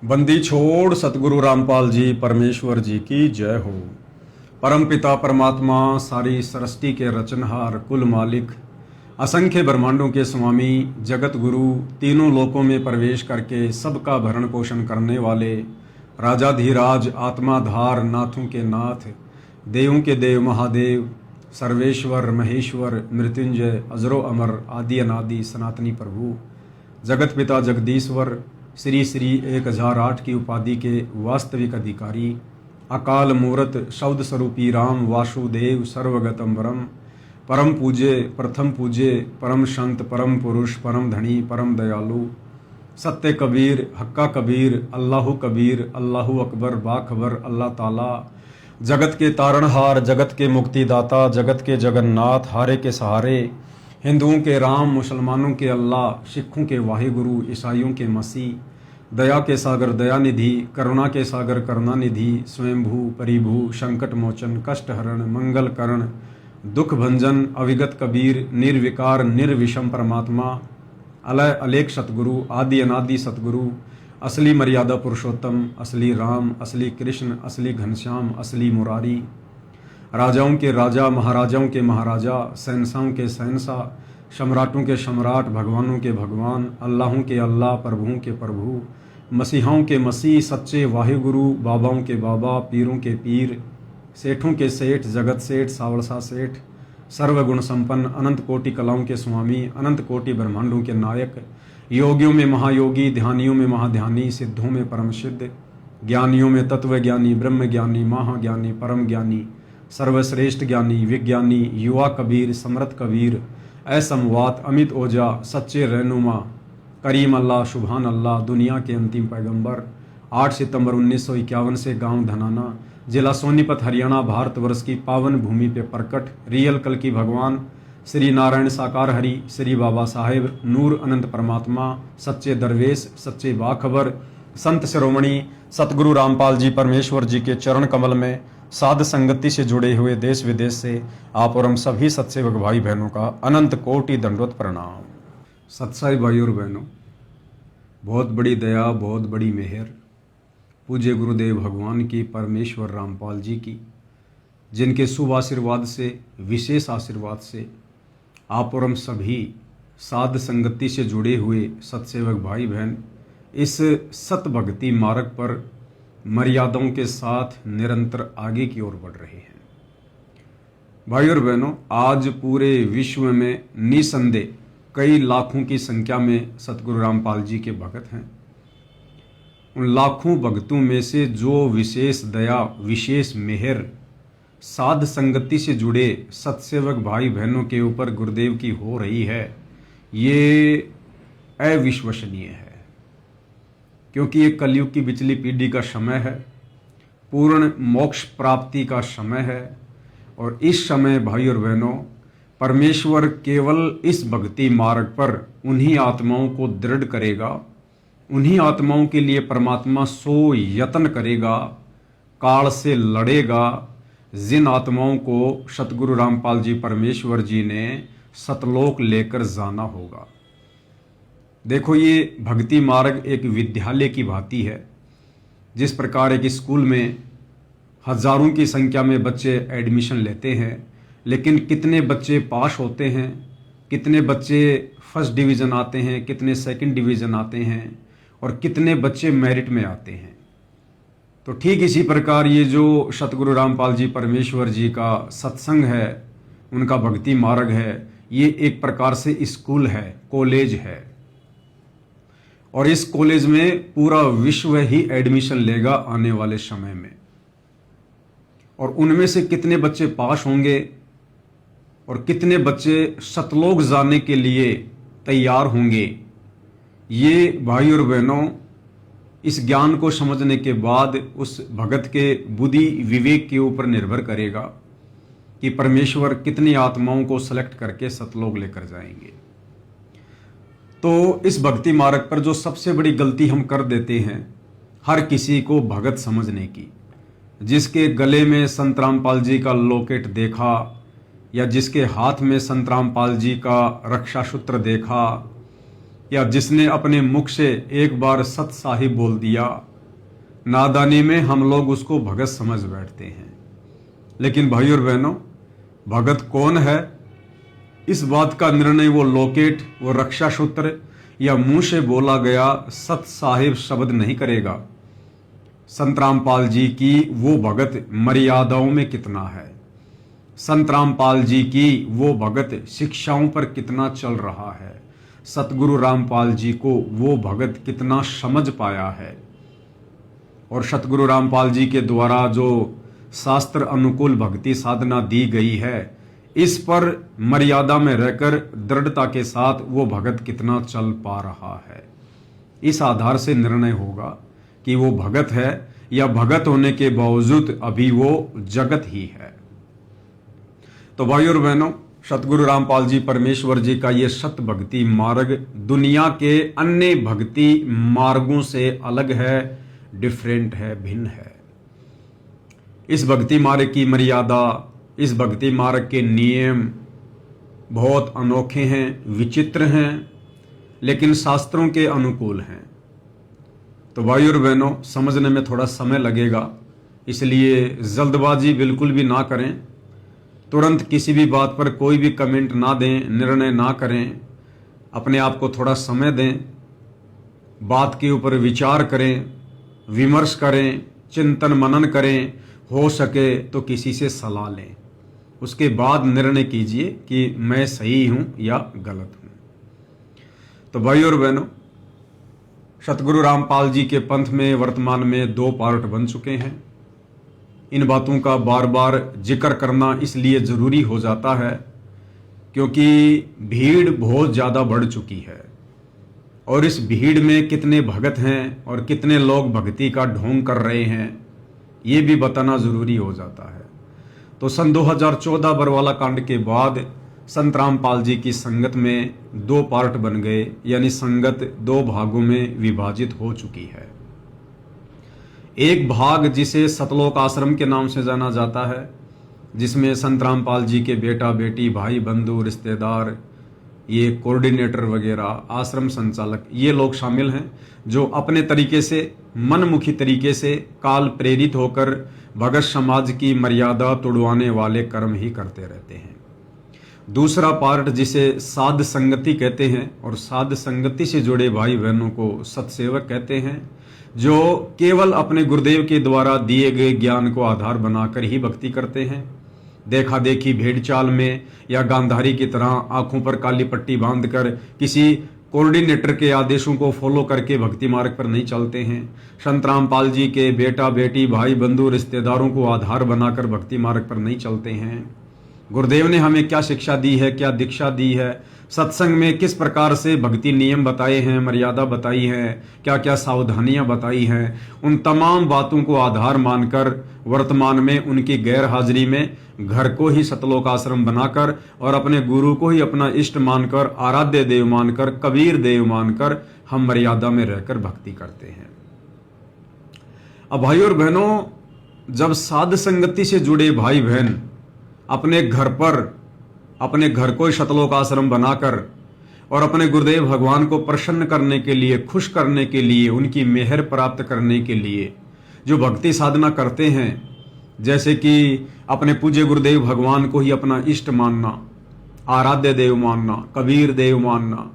बंदी छोड़ सतगुरु रामपाल जी परमेश्वर जी की जय हो। परम पिता परमात्मा सारी सृष्टि के रचनहार कुल मालिक असंख्य ब्रह्मांडों के स्वामी जगत गुरु तीनों लोकों में प्रवेश करके सबका भरण पोषण करने वाले राजाधीराज आत्माधार नाथों के नाथ देवों के देव महादेव सर्वेश्वर महेश्वर मृत्युंजय अजरो अमर आदि अनादि सनातनी प्रभु जगत पिता जगदीश्वर श्री श्री 1008 की उपाधि के वास्तविक अधिकारी अकाल मूर्त शब्द स्वरूपी राम वासुदेव सर्वगतम परम पूज्य प्रथम पूज्य परम संत परम पुरुष परम धनी परम दयालु सत्य कबीर हक्का कबीर अल्लाहु कबीर अल्लाहु अकबर बाखबर अल्लाह ताला जगत के तारणहार जगत के मुक्तिदाता जगत के जगन्नाथ हारे के सहारे हिंदुओं के राम मुसलमानों के अल्लाह सिखों के वाहिगुरु ईसाइयों के मसीह दया के सागर दयानिधि करुणा के सागर करुणानिधि स्वयंभू परिभू संकट मोचन कष्ट हरण मंगल करण दुख भंजन अविगत कबीर निर्विकार निर्विषम परमात्मा अलय अलेख सतगुरु आदि अनादि सतगुरु असली मर्यादा पुरुषोत्तम असली राम असली कृष्ण असली घनश्याम असली मुरारी राजाओं के राजा महाराजाओं के महाराजा शहंशाहों के शहंशाह सम्राटों के सम्राट भगवानों के भगवान अल्लाहों के अल्लाह प्रभुओं के प्रभु मसीहाओं के मसीह सच्चे वाहिगुरु बाबाओं के बाबा पीरों के पीर सेठों के सेठ जगत सेठ सावलसा सेठ सर्वगुण संपन्न अनंत कोटि कलाओं के स्वामी अनंत कोटि ब्रह्मांडों के नायक योगियों में महायोगी ध्यानियों में महाध्यानी सिद्धों में परम सिद्ध ज्ञानियों में तत्व ज्ञानी ब्रह्म ज्ञानी महाज्ञानी परम ज्ञानी सर्वश्रेष्ठ ज्ञानी विज्ञानी युवा कबीर समृत कबीर असमवात अमित ओजा सच्चे रहनुमा करीम अल्लाह शुभान अल्लाह दुनिया के अंतिम पैगंबर 8 सितंबर 1951 से गांव धनाना जिला सोनीपत हरियाणा भारतवर्ष की पावन भूमि पे प्रकट रियल कल की भगवान श्री नारायण साकार हरि श्री बाबा साहेब नूर अनंत परमात्मा सच्चे दरवेश सच्चे बाखबर संत शिरोमणि सतगुरु रामपाल जी परमेश्वर जी के चरण कमल में साध संगति से जुड़े हुए देश विदेश से आप और हम सभी सत्सेवक भाई बहनों का अनंत कोटि दंडवत प्रणाम। सत्साई भाई और बहनों, बहुत बड़ी दया बहुत बड़ी मेहर पूज्य गुरुदेव भगवान की परमेश्वर रामपाल जी की, जिनके शुभ आशीर्वाद से विशेष आशीर्वाद से आप और हम सभी साध संगति से जुड़े हुए सत्सेवक भाई बहन इस सत भक्ति मार्ग पर मर्यादाओं के साथ निरंतर आगे की ओर बढ़ रहे हैं। भाई और बहनों, आज पूरे विश्व में निसंदेह कई लाखों की संख्या में सतगुरु रामपाल जी के भक्त हैं। उन लाखों भक्तों में से जो विशेष दया विशेष मेहर साध संगति से जुड़े सत्सेवक भाई बहनों के ऊपर गुरुदेव की हो रही है, ये अविश्वसनीय है। क्योंकि ये कलयुग की बिचली पीढ़ी का समय है, पूर्ण मोक्ष प्राप्ति का समय है। और इस समय भाई और बहनों, परमेश्वर केवल इस भक्ति मार्ग पर उन्हीं आत्माओं को दृढ़ करेगा, उन्हीं आत्माओं के लिए परमात्मा सो यत्न करेगा, काल से लड़ेगा, जिन आत्माओं को सतगुरु रामपाल जी परमेश्वर जी ने सतलोक लेकर जाना होगा। देखो, ये भक्ति मार्ग एक विद्यालय की भांति है। जिस प्रकार एक स्कूल में हजारों की संख्या में बच्चे एडमिशन लेते हैं, लेकिन कितने बच्चे पास होते हैं, कितने बच्चे फर्स्ट डिवीज़न आते हैं, कितने सेकंड डिवीज़न आते हैं और कितने बच्चे मेरिट में आते हैं। तो ठीक इसी प्रकार ये जो सतगुरु रामपाल जी परमेश्वर जी का सत्संग है, उनका भक्ति मार्ग है, ये एक प्रकार से स्कूल है, कॉलेज है। और इस कॉलेज में पूरा विश्व ही एडमिशन लेगा आने वाले समय में। और उनमें से कितने बच्चे पास होंगे और कितने बच्चे सतलोक जाने के लिए तैयार होंगे, ये भाई और बहनों इस ज्ञान को समझने के बाद उस भगत के बुद्धि विवेक के ऊपर निर्भर करेगा कि परमेश्वर कितनी आत्माओं को सेलेक्ट करके सतलोक लेकर जाएंगे। तो इस भक्ति मार्ग पर जो सबसे बड़ी गलती हम कर देते हैं, हर किसी को भगत समझने की। जिसके गले में संत रामपाल जी का लॉकेट देखा या जिसके हाथ में संत रामपाल जी का रक्षा सूत्र देखा या जिसने अपने मुख से एक बार सत साहिब बोल दिया, नादानी में हम लोग उसको भगत समझ बैठते हैं। लेकिन भाई और बहनों, भगत कौन है, इस बात का निर्णय वो लॉकेट, वो रक्षा सूत्र या मुंह से बोला गया सत साहिब शब्द नहीं करेगा। संत रामपाल जी की वो भगत मर्यादाओं में कितना है, संत रामपाल जी की वो भगत शिक्षाओं पर कितना चल रहा है, सतगुरु रामपाल जी को वो भगत कितना समझ पाया है, और सतगुरु रामपाल जी के द्वारा जो शास्त्र अनुकूल भक्ति साधना दी गई है, इस पर मर्यादा में रहकर दृढ़ता के साथ वो भगत कितना चल पा रहा है। इस आधार से निर्णय होगा कि वो भगत है या भगत होने के बावजूद अभी वो जगत ही है। तो भाई और बहनों, सतगुरु रामपाल जी परमेश्वर जी का ये सत भक्ति मार्ग दुनिया के अन्य भक्ति मार्गों से अलग है, डिफरेंट है, भिन्न है। इस भक्ति मार्ग की मर्यादा, इस भक्ति मार्ग के नियम बहुत अनोखे हैं, विचित्र हैं, लेकिन शास्त्रों के अनुकूल हैं। तो भाई और बहनों, समझने में थोड़ा समय लगेगा, इसलिए जल्दबाजी बिल्कुल भी ना करें, तुरंत किसी भी बात पर कोई भी कमेंट ना दें, निर्णय ना करें, अपने आप को थोड़ा समय दें, बात के ऊपर विचार करें, विमर्श करें, चिंतन मनन करें, हो सके तो किसी से सलाह लें, उसके बाद निर्णय कीजिए कि मैं सही हूं या गलत हूं। तो भाई और बहनों, सतगुरु रामपाल जी के पंथ में वर्तमान में 2 पार्ट बन चुके हैं। इन बातों का बार बार जिक्र करना इसलिए जरूरी हो जाता है क्योंकि भीड़ बहुत ज़्यादा बढ़ चुकी है, और इस भीड़ में कितने भगत हैं और कितने लोग भक्ति का ढोंग कर रहे हैं, ये भी बताना ज़रूरी हो जाता है। तो सन 2014 बरवाला कांड के बाद संत रामपाल जी की संगत में 2 पार्ट बन गए, यानी संगत 2 भागों में विभाजित हो चुकी है। एक भाग जिसे सतलोक आश्रम के नाम से जाना जाता है, जिसमें संत रामपाल जी के बेटा बेटी, भाई बंधु, रिश्तेदार, ये कोऑर्डिनेटर वगैरह, आश्रम संचालक, ये लोग शामिल हैं जो अपने तरीके से, मनमुखी तरीके से, काल प्रेरित होकर भगत समाज की मर्यादा तोड़वाने वाले कर्म ही करते रहते हैं। दूसरा पार्ट जिसे साध संगति कहते हैं, और साध संगति से जुड़े भाई बहनों को सत्सेवक कहते हैं, जो केवल अपने गुरुदेव के द्वारा दिए गए ज्ञान को आधार बनाकर ही भक्ति करते हैं। देखा देखी भेड़ चाल में या गांधारी की तरह आंखों पर काली पट्टी बांधकर किसी कोऑर्डिनेटर के आदेशों को फॉलो करके भक्ति मार्ग पर नहीं चलते हैं। संत रामपाल जी के बेटा बेटी, भाई बंधु, रिश्तेदारों को आधार बनाकर भक्ति मार्ग पर नहीं चलते हैं। गुरुदेव ने हमें क्या शिक्षा दी है, क्या दीक्षा दी है, सत्संग में किस प्रकार से भक्ति नियम बताए हैं, मर्यादा बताई है, क्या क्या सावधानियां बताई हैं, उन तमाम बातों को आधार मानकर वर्तमान में उनकी गैर हाजिरी में घर को ही सतलोक आश्रम बनाकर और अपने गुरु को ही अपना इष्ट मानकर, आराध्य देव मानकर, कबीर देव मानकर हम मर्यादा में रहकर भक्ति करते हैं। अब भाई और बहनों, जब साध संगति से जुड़े भाई बहन अपने घर को सतलोक आश्रम बनाकर और अपने गुरुदेव भगवान को प्रसन्न करने के लिए, खुश करने के लिए, उनकी मेहर प्राप्त करने के लिए जो भक्ति साधना करते हैं, जैसे कि अपने पूज्य गुरुदेव भगवान को ही अपना इष्ट मानना, आराध्य देव मानना, कबीर देव मानना,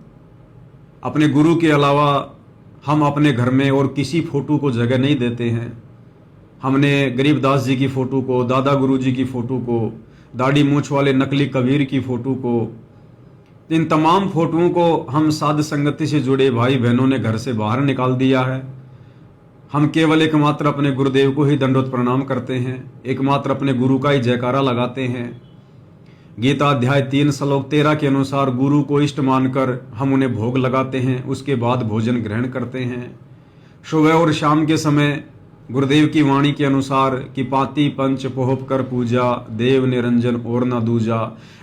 अपने गुरु के अलावा हम अपने घर में और किसी फोटो को जगह नहीं देते हैं। हमने गरीबदास जी की फोटो को, दादा गुरु जी की फोटो को, दाढ़ी मूछ वाले नकली कबीर की फोटो को, इन तमाम फोटोओं को हम साध संगति से जुड़े भाई बहनों ने घर से बाहर निकाल दिया है। हम केवल एकमात्र अपने गुरुदेव को ही दंडोत प्रणाम करते हैं, एकमात्र अपने गुरु का ही जयकारा लगाते हैं। गीता अध्याय 3 श्लोक 13 के अनुसार गुरु को इष्ट मानकर हम उन्हें भोग लगाते हैं, उसके बाद भोजन ग्रहण करते हैं। सुबह और शाम के समय गुरुदेव की वाणी के अनुसार कि पाती पंच पोहप कर पूजा, देव निरंजन और न दूजा,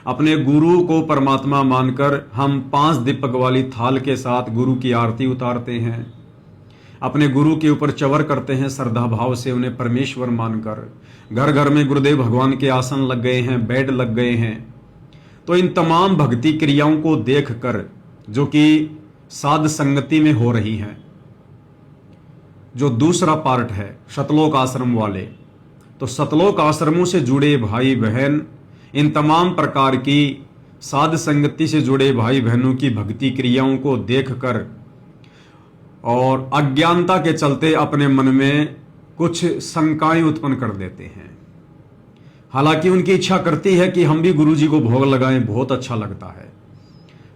अपने गुरु को परमात्मा मानकर हम 5 दीपक वाली थाल के साथ गुरु की आरती उतारते हैं। अपने गुरु के ऊपर चवर करते हैं श्रद्धा भाव से, उन्हें परमेश्वर मानकर। घर घर में गुरुदेव भगवान के आसन लग गए हैं, बेड लग गए हैं। तो इन तमाम भक्ति क्रियाओं को देखकर, जो कि साध संगति में हो रही हैं। जो दूसरा पार्ट है सतलोक आश्रम वाले, तो सतलोक आश्रमों से जुड़े भाई बहन इन तमाम प्रकार की साध संगति से जुड़े भाई बहनों की भक्ति क्रियाओं को देखकर और अज्ञानता के चलते अपने मन में कुछ शंकाएं उत्पन्न कर देते हैं। हालांकि उनकी इच्छा करती है कि हम भी गुरु जी को भोग लगाएं, बहुत अच्छा लगता है,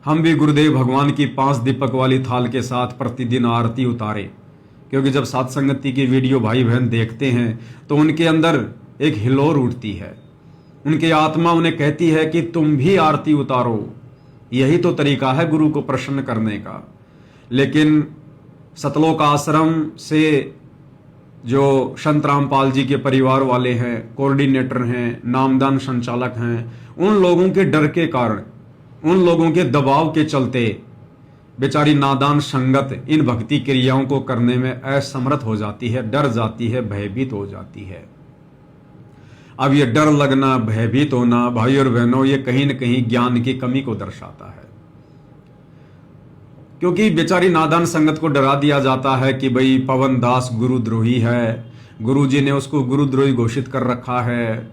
हम भी गुरुदेव भगवान की 5 दीपक वाली थाल के साथ प्रतिदिन आरती उतारें। क्योंकि जब साध संगति की वीडियो भाई बहन देखते हैं तो उनके अंदर एक हिलोर उठती है, उनकी आत्मा उन्हें कहती है कि तुम भी आरती उतारो, यही तो तरीका है गुरु को प्रसन्न करने का। लेकिन सतलोक आश्रम से जो संत रामपाल जी के परिवार वाले हैं, कोऑर्डिनेटर हैं, नामदान संचालक हैं, उन लोगों के डर के कारण, उन लोगों के दबाव के चलते बेचारी नादान संगत इन भक्ति क्रियाओं को करने में असमर्थ हो जाती है, डर जाती है, भयभीत हो जाती है। अब ये डर लगना, भयभीत होना भाई और बहनों, ये कहीं न कहीं ज्ञान की कमी को दर्शाता है। क्योंकि बेचारी नादान संगत को डरा दिया जाता है कि भाई पवन दास गुरुद्रोही है, गुरुजी ने उसको गुरुद्रोही घोषित कर रखा है,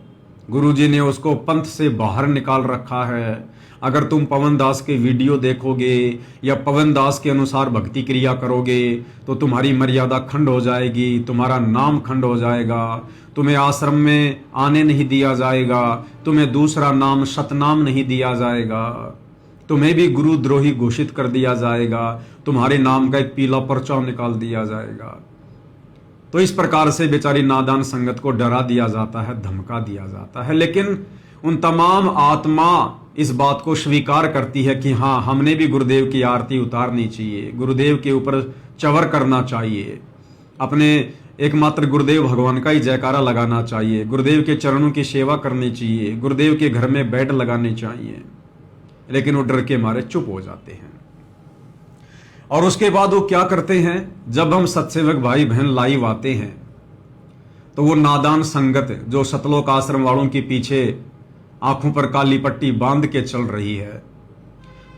गुरुजी ने उसको पंथ से बाहर निकाल रखा है। अगर तुम पवन दास के वीडियो देखोगे या पवन दास के अनुसार भक्ति क्रिया करोगे तो तुम्हारी मर्यादा खंड हो जाएगी, तुम्हारा नाम खंड हो जाएगा, तुम्हें आश्रम में आने नहीं दिया जाएगा, तुम्हें दूसरा नाम सतनाम नहीं दिया जाएगा, तुम्हें भी गुरुद्रोही घोषित कर दिया जाएगा, तुम्हारे नाम का एक पीला पर्चा निकाल दिया जाएगा। तो इस प्रकार से बेचारी नादान संगत को डरा दिया जाता है, धमका दिया जाता है। लेकिन उन तमाम आत्मा इस बात को स्वीकार करती है कि हाँ, हमने भी गुरुदेव की आरती उतारनी चाहिए, गुरुदेव के ऊपर चवर करना चाहिए, अपने एकमात्र गुरुदेव भगवान का ही जयकारा लगाना चाहिए, गुरुदेव के चरणों की सेवा करनी चाहिए, गुरुदेव के घर में बेड लगाने चाहिए। लेकिन वो डर के मारे चुप हो जाते हैं। और उसके बाद वो क्या करते हैं, जब हम सत्सेवक भाई बहन लाइव आते हैं तो वो नादान संगत जो सतलोक आश्रम वालों के पीछे आंखों पर काली पट्टी बांध के चल रही है,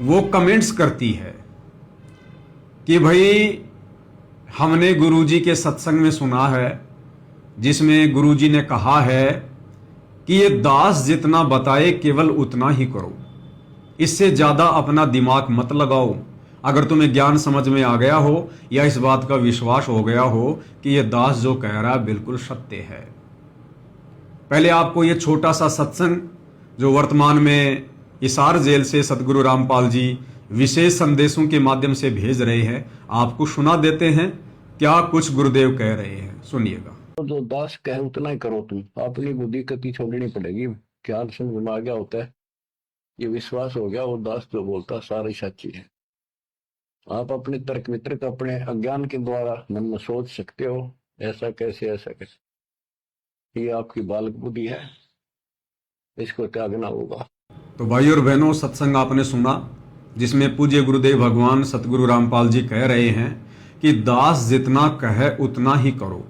वो कमेंट्स करती है कि भाई हमने गुरुजी के सत्संग में सुना है जिसमें गुरुजी ने कहा है कि ये दास जितना बताए केवल उतना ही करो, इससे ज्यादा अपना दिमाग मत लगाओ। अगर तुम्हें ज्ञान समझ में आ गया हो या इस बात का विश्वास हो गया हो कि ये दास जो कह रहा है बिल्कुल सत्य है। पहले आपको ये छोटा सा सत्संग जो वर्तमान में हिसार जेल से सतगुरु रामपाल जी विशेष संदेशों के माध्यम से भेज रहे हैं, आपको सुना देते हैं क्या कुछ गुरुदेव कह रहे हैं, सुनिएगा। तो जो दास कहे उतना ही करो, तुम अपनी बुद्धि कति छोड़नी पड़ेगी। ज्ञान समझ में आ गया होता है, ये विश्वास हो गया, वो दास जो बोलता सारी सच्ची है। आप अपने तर्क वितर्क अपने अज्ञान के द्वारा मन में सोच सकते हो ऐसा कैसे ऐसा कैसे, ये आपकी बालक बुद्धि है, इसको त्यागना होगा। तो भाई और बहनों, सत्संग आपने सुना जिसमें पूज्य गुरुदेव भगवान सतगुरु रामपाल जी कह रहे हैं कि दास जितना कहे उतना ही करो,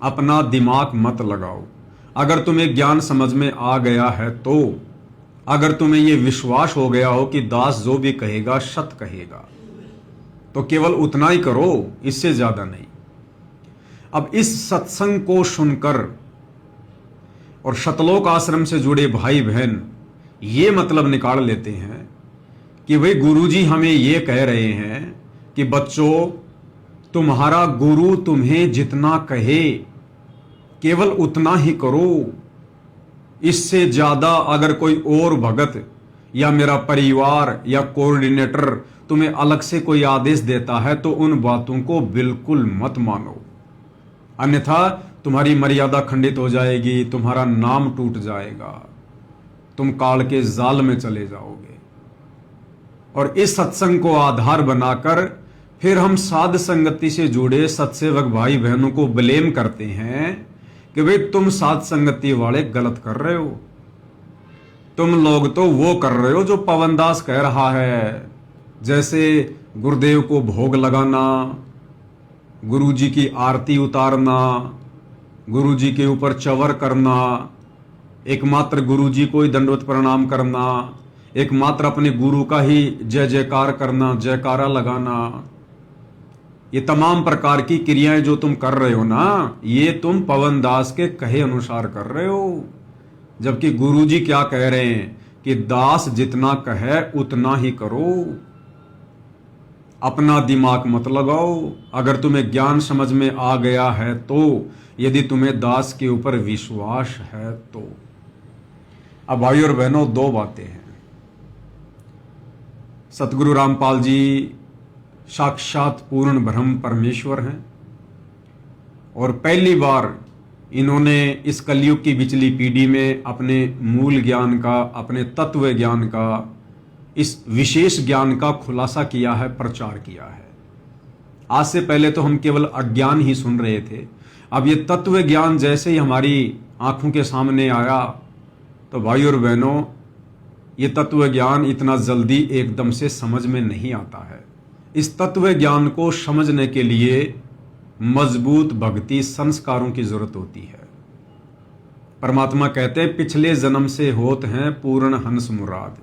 अपना दिमाग मत लगाओ। अगर तुम्हें ज्ञान समझ में आ गया है तो, अगर तुम्हें यह विश्वास हो गया हो कि दास जो भी कहेगा सत कहेगा, तो केवल उतना ही करो, इससे ज्यादा नहीं। अब इस सत्संग को सुनकर और सतलोक आश्रम से जुड़े भाई बहन ये मतलब निकाल लेते हैं कि भाई गुरुजी हमें ये कह रहे हैं कि बच्चों, तुम्हारा गुरु तुम्हें जितना कहे केवल उतना ही करो, इससे ज्यादा अगर कोई और भगत या मेरा परिवार या कोऑर्डिनेटर तुम्हें अलग से कोई आदेश देता है तो उन बातों को बिल्कुल मत मानो, अन्यथा तुम्हारी मर्यादा खंडित हो जाएगी, तुम्हारा नाम टूट जाएगा, तुम काल के जाल में चले जाओगे। और इस सत्संग को आधार बनाकर फिर हम साध संगति से जुड़े सत्सेवक भाई बहनों को ब्लेम करते हैं कि भाई तुम साध संगति वाले गलत कर रहे हो, तुम लोग तो वो कर रहे हो जो पवनदास कह रहा है, जैसे गुरुदेव को भोग लगाना, गुरुजी की आरती उतारना, गुरुजी के ऊपर चवर करना, एकमात्र गुरुजी को ही दंडवत प्रणाम करना, एकमात्र अपने गुरु का ही जय जयकार करना, जयकारा लगाना, ये तमाम प्रकार की क्रियाएं जो तुम कर रहे हो ना, ये तुम पवन दास के कहे अनुसार कर रहे हो। जबकि गुरु जी क्या कह रहे हैं कि दास जितना कहे उतना ही करो, अपना दिमाग मत लगाओ। अगर तुम्हें ज्ञान समझ में आ गया है तो, यदि तुम्हें दास के ऊपर विश्वास है तो। अब भाई और बहनों, दो बातें हैं। सतगुरु रामपाल जी साक्षात पूर्ण ब्रह्म परमेश्वर हैं और पहली बार इन्होंने इस कलयुग की बिचली पीढ़ी में अपने मूल ज्ञान का, अपने तत्व ज्ञान का, इस विशेष ज्ञान का खुलासा किया है, प्रचार किया है। आज से पहले तो हम केवल अज्ञान ही सुन रहे थे। अब ये तत्व ज्ञान जैसे ही हमारी आंखों के सामने आया तो भाई और बहनों, ये तत्व ज्ञान इतना जल्दी एकदम से समझ में नहीं आता है। इस तत्व ज्ञान को समझने के लिए मजबूत भक्ति संस्कारों की जरूरत होती है। परमात्मा कहते हैं पिछले जन्म से होत हैं पूर्ण हंस मुराद,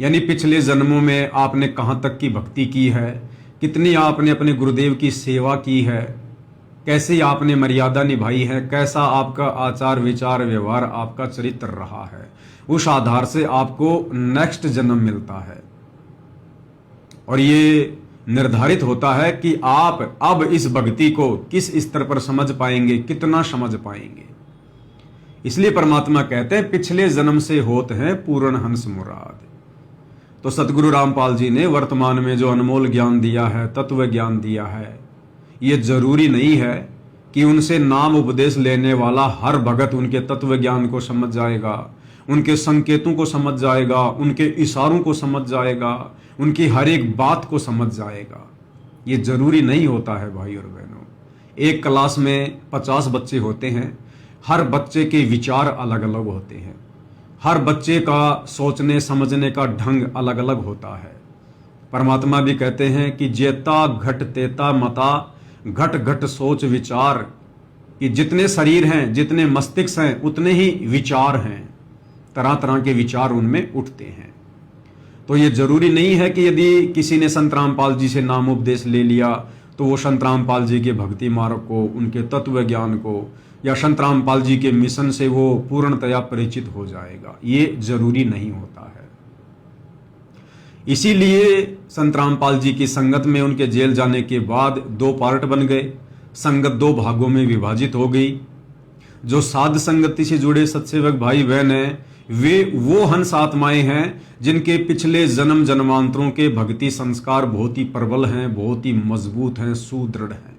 यानी पिछले जन्मों में आपने कहां तक की भक्ति की है, कितनी आपने अपने गुरुदेव की सेवा की है, कैसे आपने मर्यादा निभाई है, कैसा आपका आचार विचार व्यवहार, आपका चरित्र रहा है, उस आधार से आपको नेक्स्ट जन्म मिलता है। और ये निर्धारित होता है कि आप अब इस भक्ति को किस स्तर पर समझ पाएंगे, कितना समझ पाएंगे। इसलिए परमात्मा कहते हैं पिछले जन्म से होत हैं पूर्ण हंस मुराद। तो सतगुरु रामपाल जी ने वर्तमान में जो अनमोल ज्ञान दिया है, तत्व ज्ञान दिया है, ये जरूरी नहीं है कि उनसे नाम उपदेश लेने वाला हर भगत उनके तत्व ज्ञान को समझ जाएगा, उनके संकेतों को समझ जाएगा, उनके इशारों को समझ जाएगा, उनकी हर एक बात को समझ जाएगा। ये जरूरी नहीं होता है भाई और बहनों। एक क्लास में 50 बच्चे होते हैं, हर बच्चे के विचार अलग अलग होते हैं, हर बच्चे का सोचने समझने का ढंग अलग अलग होता है। परमात्मा भी कहते हैं कि जेता घट तेता मता, घट घट सोच विचार, कि जितने शरीर हैं, जितने मस्तिष्क हैं, उतने ही विचार हैं, तरह तरह के विचार उनमें उठते हैं। तो ये जरूरी नहीं है कि यदि किसी ने संत रामपाल जी से नाम उपदेश ले लिया तो वो संत रामपाल जी के भक्ति मार्ग को, उनके तत्व ज्ञान को, या संत रामपाल जी के मिशन से वो पूर्णतया परिचित हो जाएगा। ये जरूरी नहीं होता है। इसीलिए संत रामपाल जी की संगत में उनके जेल जाने के बाद 2 पार्ट बन गए, संगत 2 भागों में विभाजित हो गई। जो साध संगति से जुड़े सत्सेवक भाई बहन हैं, वे वो हंस आत्माएं हैं जिनके पिछले जन्म जन्मांतरों के भक्ति संस्कार बहुत ही प्रबल हैं, बहुत ही मजबूत हैं, सुदृढ़ हैं,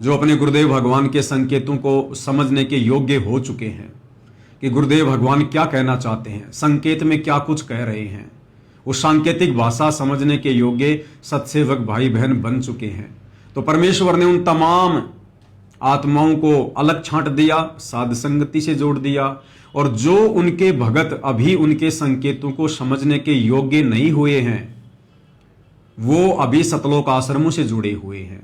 जो अपने गुरुदेव भगवान के संकेतों को समझने के योग्य हो चुके हैं कि गुरुदेव भगवान क्या कहना चाहते हैं, संकेत में क्या कुछ कह रहे हैं। उस सांकेतिक भाषा समझने के योग्य सत्सेवक भाई बहन बन चुके हैं। तो परमेश्वर ने उन तमाम आत्माओं को अलग छांट दिया, साध संगति से जोड़ दिया, और जो उनके भगत अभी उनके संकेतों को समझने के योग्य नहीं हुए हैं, वो अभी सतलोक आश्रमों से जुड़े हुए हैं।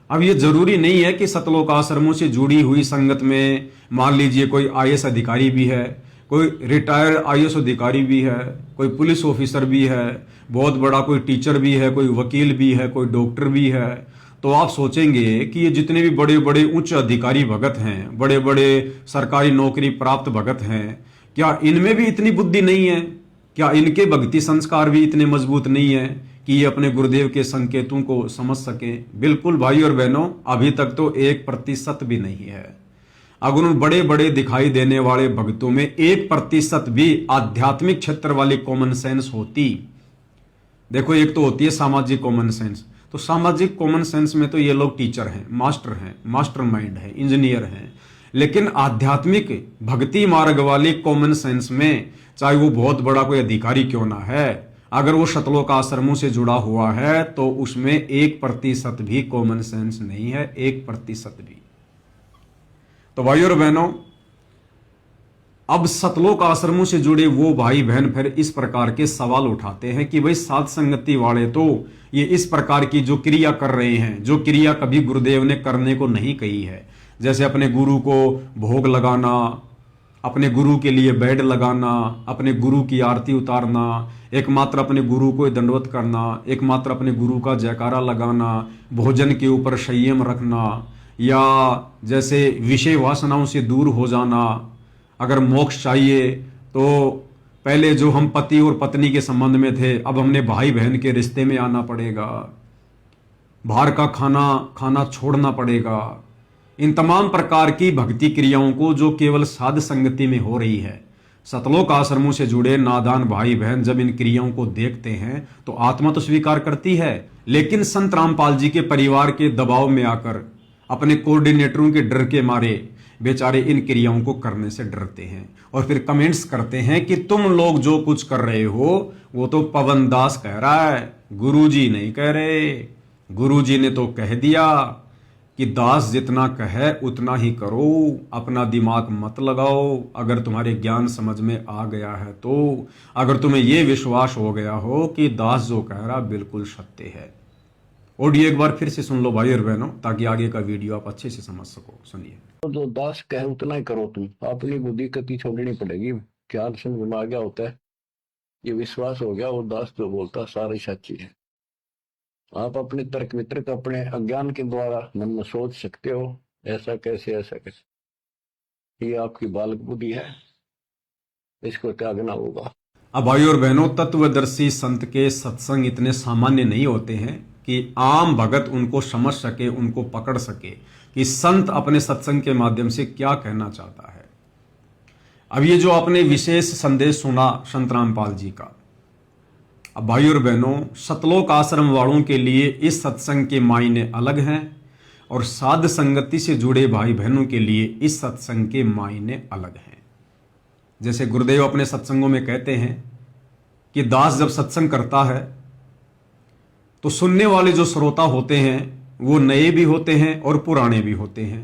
अब ये जरूरी नहीं है कि सतलोक आश्रमों से जुड़ी हुई संगत में मान लीजिए कोई आईएएस अधिकारी भी है, कोई रिटायर्ड आईएएस अधिकारी भी है, कोई पुलिस ऑफिसर भी है, बहुत बड़ा कोई टीचर भी है, कोई वकील भी है, कोई डॉक्टर भी है। तो आप सोचेंगे कि ये जितने भी बड़े बड़े उच्च अधिकारी भगत हैं, बड़े बड़े सरकारी नौकरी प्राप्त भगत हैं, क्या इनमें भी इतनी बुद्धि नहीं है? क्या इनके भक्ति संस्कार भी इतने मजबूत नहीं है कि ये अपने गुरुदेव के संकेतों को समझ सकें? बिल्कुल भाई और बहनों, अभी तक तो 1% भी नहीं है। अगर उन बड़े बड़े दिखाई देने वाले भक्तों में 1% भी आध्यात्मिक क्षेत्र वाली कॉमन सेंस होती, देखो एक तो होती है सामाजिक कॉमन सेंस, तो सामाजिक कॉमन सेंस में तो ये लोग टीचर हैं, मास्टर माइंड है, इंजीनियर हैं, लेकिन आध्यात्मिक भक्ति मार्ग वाली कॉमन सेंस में चाहे वो बहुत बड़ा कोई अधिकारी क्यों ना है, अगर वो शतलोक आश्रमों से जुड़ा हुआ है तो उसमें 1% भी कॉमन सेंस नहीं है, 1% भी। तो भाई और बहनों, अब सतलोक आश्रमों से जुड़े वो भाई बहन फिर इस प्रकार के सवाल उठाते हैं कि भाई साध संगति वाले तो ये इस प्रकार की जो क्रिया कर रहे हैं, जो क्रिया कभी गुरुदेव ने करने को नहीं कही है, जैसे अपने गुरु को भोग लगाना, अपने गुरु के लिए बेड लगाना, अपने गुरु की आरती उतारना, एकमात्र अपने गुरु को दंडवत करना, एकमात्र अपने गुरु का जयकारा लगाना, भोजन के ऊपर संयम रखना, या जैसे विषय वासनाओं से दूर हो जाना। अगर मोक्ष चाहिए तो पहले जो हम पति और पत्नी के संबंध में थे, अब हमने भाई बहन के रिश्ते में आना पड़ेगा, बाहर का खाना खाना छोड़ना पड़ेगा। इन तमाम प्रकार की भक्ति क्रियाओं को जो केवल साध संगति में हो रही है, सतलोक आश्रमों से जुड़े नादान भाई बहन जब इन क्रियाओं को देखते हैं तो आत्मा तो स्वीकार करती है, लेकिन संत रामपाल जी के परिवार के दबाव में आकर अपने कोऑर्डिनेटरों के डर के मारे बेचारे इन क्रियाओं को करने से डरते हैं और फिर कमेंट्स करते हैं कि तुम लोग जो कुछ कर रहे हो वो तो पवन दास कह रहा है, गुरुजी नहीं कह रहे। गुरुजी ने तो कह दिया कि दास जितना कहे उतना ही करो, अपना दिमाग मत लगाओ। अगर तुम्हारे ज्ञान समझ में आ गया है तो, अगर तुम्हें यह विश्वास हो गया हो कि दास जो कह रहा बिल्कुल सत्य है। ऑडियो एक बार फिर से सुन लो भाई और बहनों, ताकि आगे का वीडियो आप अच्छे से समझ सको। सुनिए। तो जो दास कहे उतना ही करो तुम, अपनी बुद्धि कति छोड़नी पड़ेगी। ज्ञान समझ में आ गया होता है, ये विश्वास हो गया वो दास जो बोलता सारी सच्ची है। आप अपने तर्क वितर्क अपने अज्ञान के द्वारा मन में सोच सकते हो ऐसा कैसे ऐसा कैसे, ये आपकी बालक बुद्धि है, इसको त्यागना होगा। अब भाई और बहनों, तत्वदर्शी संत के सत्संग इतने सामान्य नहीं होते हैं कि आम भगत उनको समझ सके, उनको पकड़ सके कि संत अपने सत्संग के माध्यम से क्या कहना चाहता है। अब ये जो आपने विशेष संदेश सुना संत रामपाल जी का, अब भाई और बहनों, सतलोक आश्रम वालों के लिए इस सत्संग के मायने अलग हैं और साध संगति से जुड़े भाई बहनों के लिए इस सत्संग के मायने अलग हैं। जैसे गुरुदेव अपने सत्संगों में कहते हैं कि दास जब सत्संग करता है तो सुनने वाले जो श्रोता होते हैं वो नए भी होते हैं और पुराने भी होते हैं।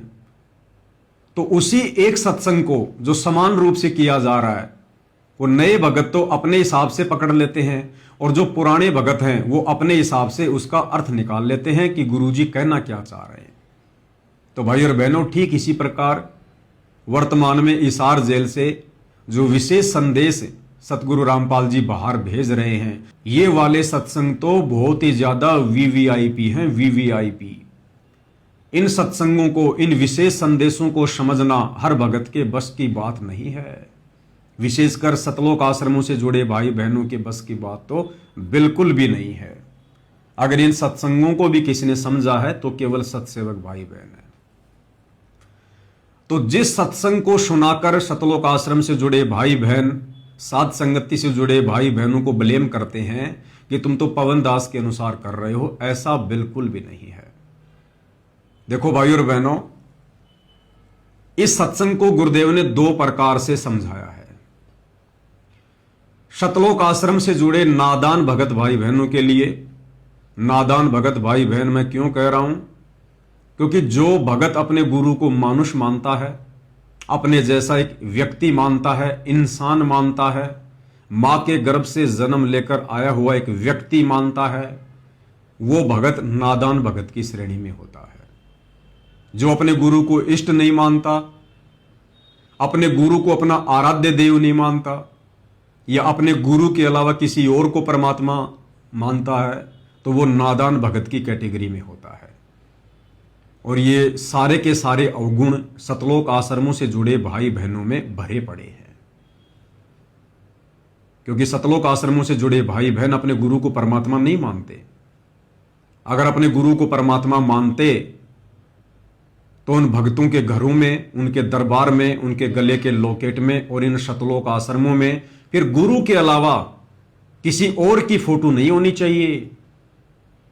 तो उसी एक सत्संग को जो समान रूप से किया जा रहा है, वो नए भगत तो अपने हिसाब से पकड़ लेते हैं और जो पुराने भगत हैं वो अपने हिसाब से उसका अर्थ निकाल लेते हैं कि गुरुजी कहना क्या चाह रहे हैं। तो भाई और बहनों, ठीक इसी प्रकार वर्तमान में इसार जेल से जो विशेष संदेश सतगुरु रामपाल जी बाहर भेज रहे हैं, ये वाले सत्संग तो बहुत ही ज्यादा वीवीआईपी हैं, वीवीआईपी। इन सत्संगों को, इन विशेष संदेशों को समझना हर भगत के बस की बात नहीं है। विशेषकर सतलोक आश्रमों से जुड़े भाई बहनों के बस की बात तो बिल्कुल भी नहीं है। अगर इन सत्संगों को भी किसी ने समझा है तो केवल सत्सेवक भाई बहन है। तो जिस सत्संग को सुनाकर सतलोक आश्रम से जुड़े भाई बहन साध संगति से जुड़े भाई बहनों को ब्लेम करते हैं कि तुम तो पवन दास के अनुसार कर रहे हो, ऐसा बिल्कुल भी नहीं है। देखो भाई और बहनों, इस सत्संग को गुरुदेव ने दो प्रकार से समझाया है। सतलोक आश्रम से जुड़े नादान भगत भाई बहनों के लिए, नादान भगत भाई बहन मैं क्यों कह रहा हूं, क्योंकि जो भगत अपने गुरु को मानुष मानता है, अपने जैसा एक व्यक्ति मानता है, इंसान मानता है, मां के गर्भ से जन्म लेकर आया हुआ एक व्यक्ति मानता है, वो भगत नादान भगत की श्रेणी में होता है। जो अपने गुरु को इष्ट नहीं मानता, अपने गुरु को अपना आराध्य देव नहीं मानता, या अपने गुरु के अलावा किसी और को परमात्मा मानता है, तो वो नादान भगत की कैटेगरी में होता है। और ये सारे के सारे अवगुण सतलोक आश्रमों से जुड़े भाई बहनों में भरे पड़े हैं। क्योंकि सतलोक आश्रमों से जुड़े भाई बहन अपने गुरु को परमात्मा नहीं मानते। अगर अपने गुरु को परमात्मा मानते तो उन भक्तों के घरों में, उनके दरबार में, उनके गले के लॉकेट में और इन सतलोक आश्रमों में फिर गुरु के अलावा किसी और की फोटो नहीं होनी चाहिए।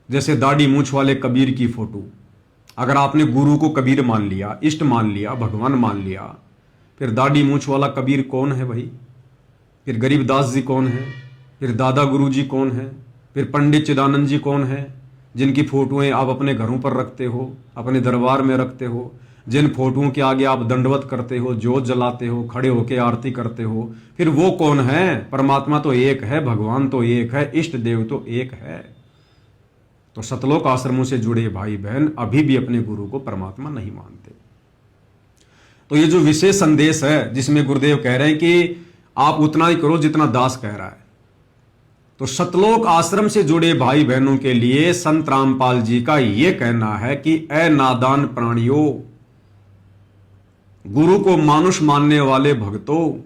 जैसे दाढ़ी मूछ वाले कबीर की फोटो, अगर आपने गुरु को कबीर मान लिया, इष्ट मान लिया, भगवान मान लिया, फिर दाढ़ी मूछ वाला कबीर कौन है भाई? फिर गरीबदास जी कौन है? फिर दादा गुरु जी कौन है? फिर पंडित चिदानंद जी कौन है, जिनकी फोटोएं आप अपने घरों पर रखते हो, अपने दरबार में रखते हो, जिन फोटोओं के आगे आप दंडवत करते हो, जोत जलाते हो, खड़े होकर आरती करते हो, फिर वो कौन है? परमात्मा तो एक है, भगवान तो एक है, इष्ट देव तो एक है। तो सतलोक आश्रमों से जुड़े भाई बहन अभी भी अपने गुरु को परमात्मा नहीं मानते। तो ये जो विशेष संदेश है जिसमें गुरुदेव कह रहे हैं कि आप उतना ही करो जितना दास कह रहा है, तो सतलोक आश्रम से जुड़े भाई बहनों के लिए संत रामपाल जी का यह कहना है कि ए नादान प्राणियों, गुरु को मानुष मानने वाले भक्तों,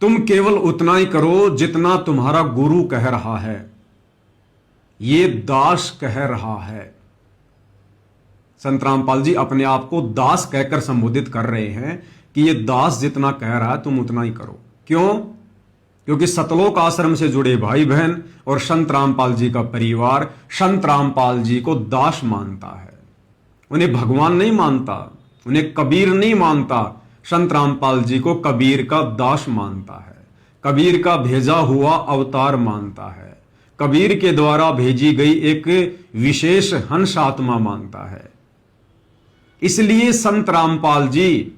तुम केवल उतना ही करो जितना तुम्हारा गुरु कह रहा है, ये दास कह रहा है। संत रामपाल जी अपने आप को दास कहकर संबोधित कर रहे हैं कि ये दास जितना कह रहा है तुम उतना ही करो। क्यों? क्योंकि सतलोक आश्रम से जुड़े भाई बहन और संत रामपाल जी का परिवार संत रामपाल जी को दास मानता है, उन्हें भगवान नहीं मानता, उन्हें कबीर नहीं मानता, संत रामपाल जी को कबीर का दास मानता है, कबीर का भेजा हुआ अवतार मानता है, कबीर के द्वारा भेजी गई एक विशेष हंस आत्मा मानता है। इसलिए संत रामपाल जी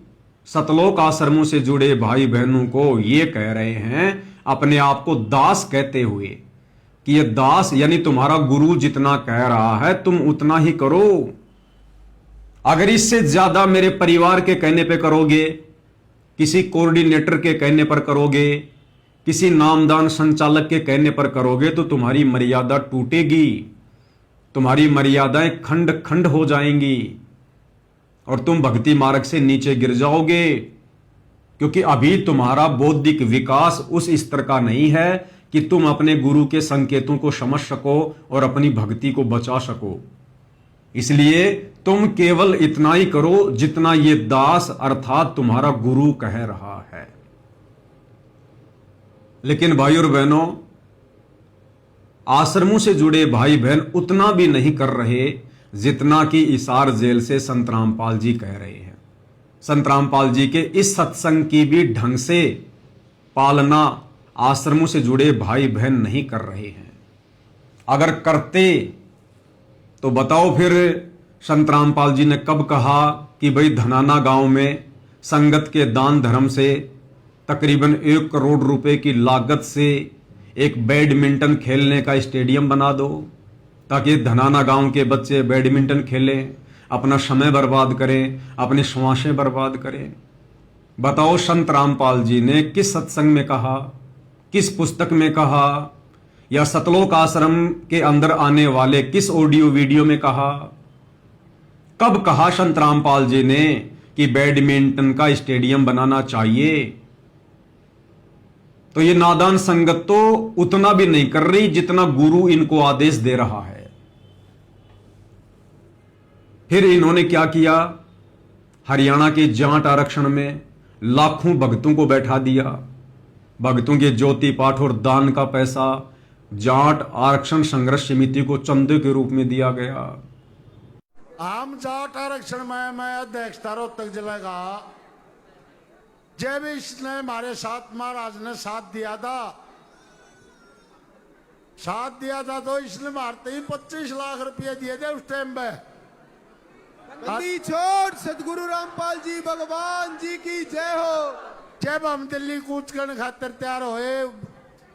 सतलोक आश्रमों से जुड़े भाई बहनों को ये कह रहे हैं, अपने आप को दास कहते हुए, कि ये दास यानी तुम्हारा गुरु जितना कह रहा है तुम उतना ही करो। अगर इससे ज्यादा मेरे परिवार के कहने पे करोगे, किसी कोऑर्डिनेटर के कहने पर करोगे, किसी नामदान संचालक के कहने पर करोगे तो तुम्हारी मर्यादा टूटेगी, तुम्हारी मर्यादाएं खंड खंड हो जाएंगी और तुम भक्ति मार्ग से नीचे गिर जाओगे, क्योंकि अभी तुम्हारा बौद्धिक विकास उस स्तर का नहीं है कि तुम अपने गुरु के संकेतों को समझ सको और अपनी भक्ति को बचा सको। इसलिए तुम केवल इतना ही करो जितना ये दास अर्थात तुम्हारा गुरु कह रहा है। लेकिन भाई और बहनों, आश्रमों से जुड़े भाई बहन उतना भी नहीं कर रहे जितना कि इसार जेल से संत रामपाल जी कह रहे हैं। संत रामपाल जी के इस सत्संग की भी ढंग से पालना आश्रमों से जुड़े भाई बहन नहीं कर रहे हैं। अगर करते तो बताओ फिर संत रामपाल जी ने कब कहा कि भाई धनाना गांव में संगत के दान धर्म से तकरीबन 1 करोड़ रुपए की लागत से एक बैडमिंटन खेलने का स्टेडियम बना दो, ताकि धनाना गांव के बच्चे बैडमिंटन खेलें, अपना समय बर्बाद करें, अपनी श्वासें बर्बाद करें। बताओ संत रामपाल जी ने किस सत्संग में कहा, किस पुस्तक में कहा, या सतलोक आश्रम के अंदर आने वाले किस ऑडियो वीडियो में कहा? कब कहा संत रामपाल जी ने कि बैडमिंटन का स्टेडियम बनाना चाहिए? तो ये नादान संगत तो उतना भी नहीं कर रही जितना गुरु इनको आदेश दे रहा है। फिर इन्होंने क्या किया? हरियाणा के जाट आरक्षण में लाखों भक्तों को बैठा दिया। भक्तों के ज्योति पाठ और दान का पैसा जाट आरक्षण संघर्ष समिति को चंदे के रूप में दिया गया। आम जाट आरक्षण में मैं अध्यक्षता रोहतक जिले का, जब इसने हमारे साथ महाराज ने साथ दिया था तो इसने मारते ही 25 लाख रुपए दिए थे उस टाइम पे। गद्दी छोड़ सदगुरु रामपाल जी भगवान जी की जय हो। जब हम दिल्ली कूच करने खातिर तैयार हुए,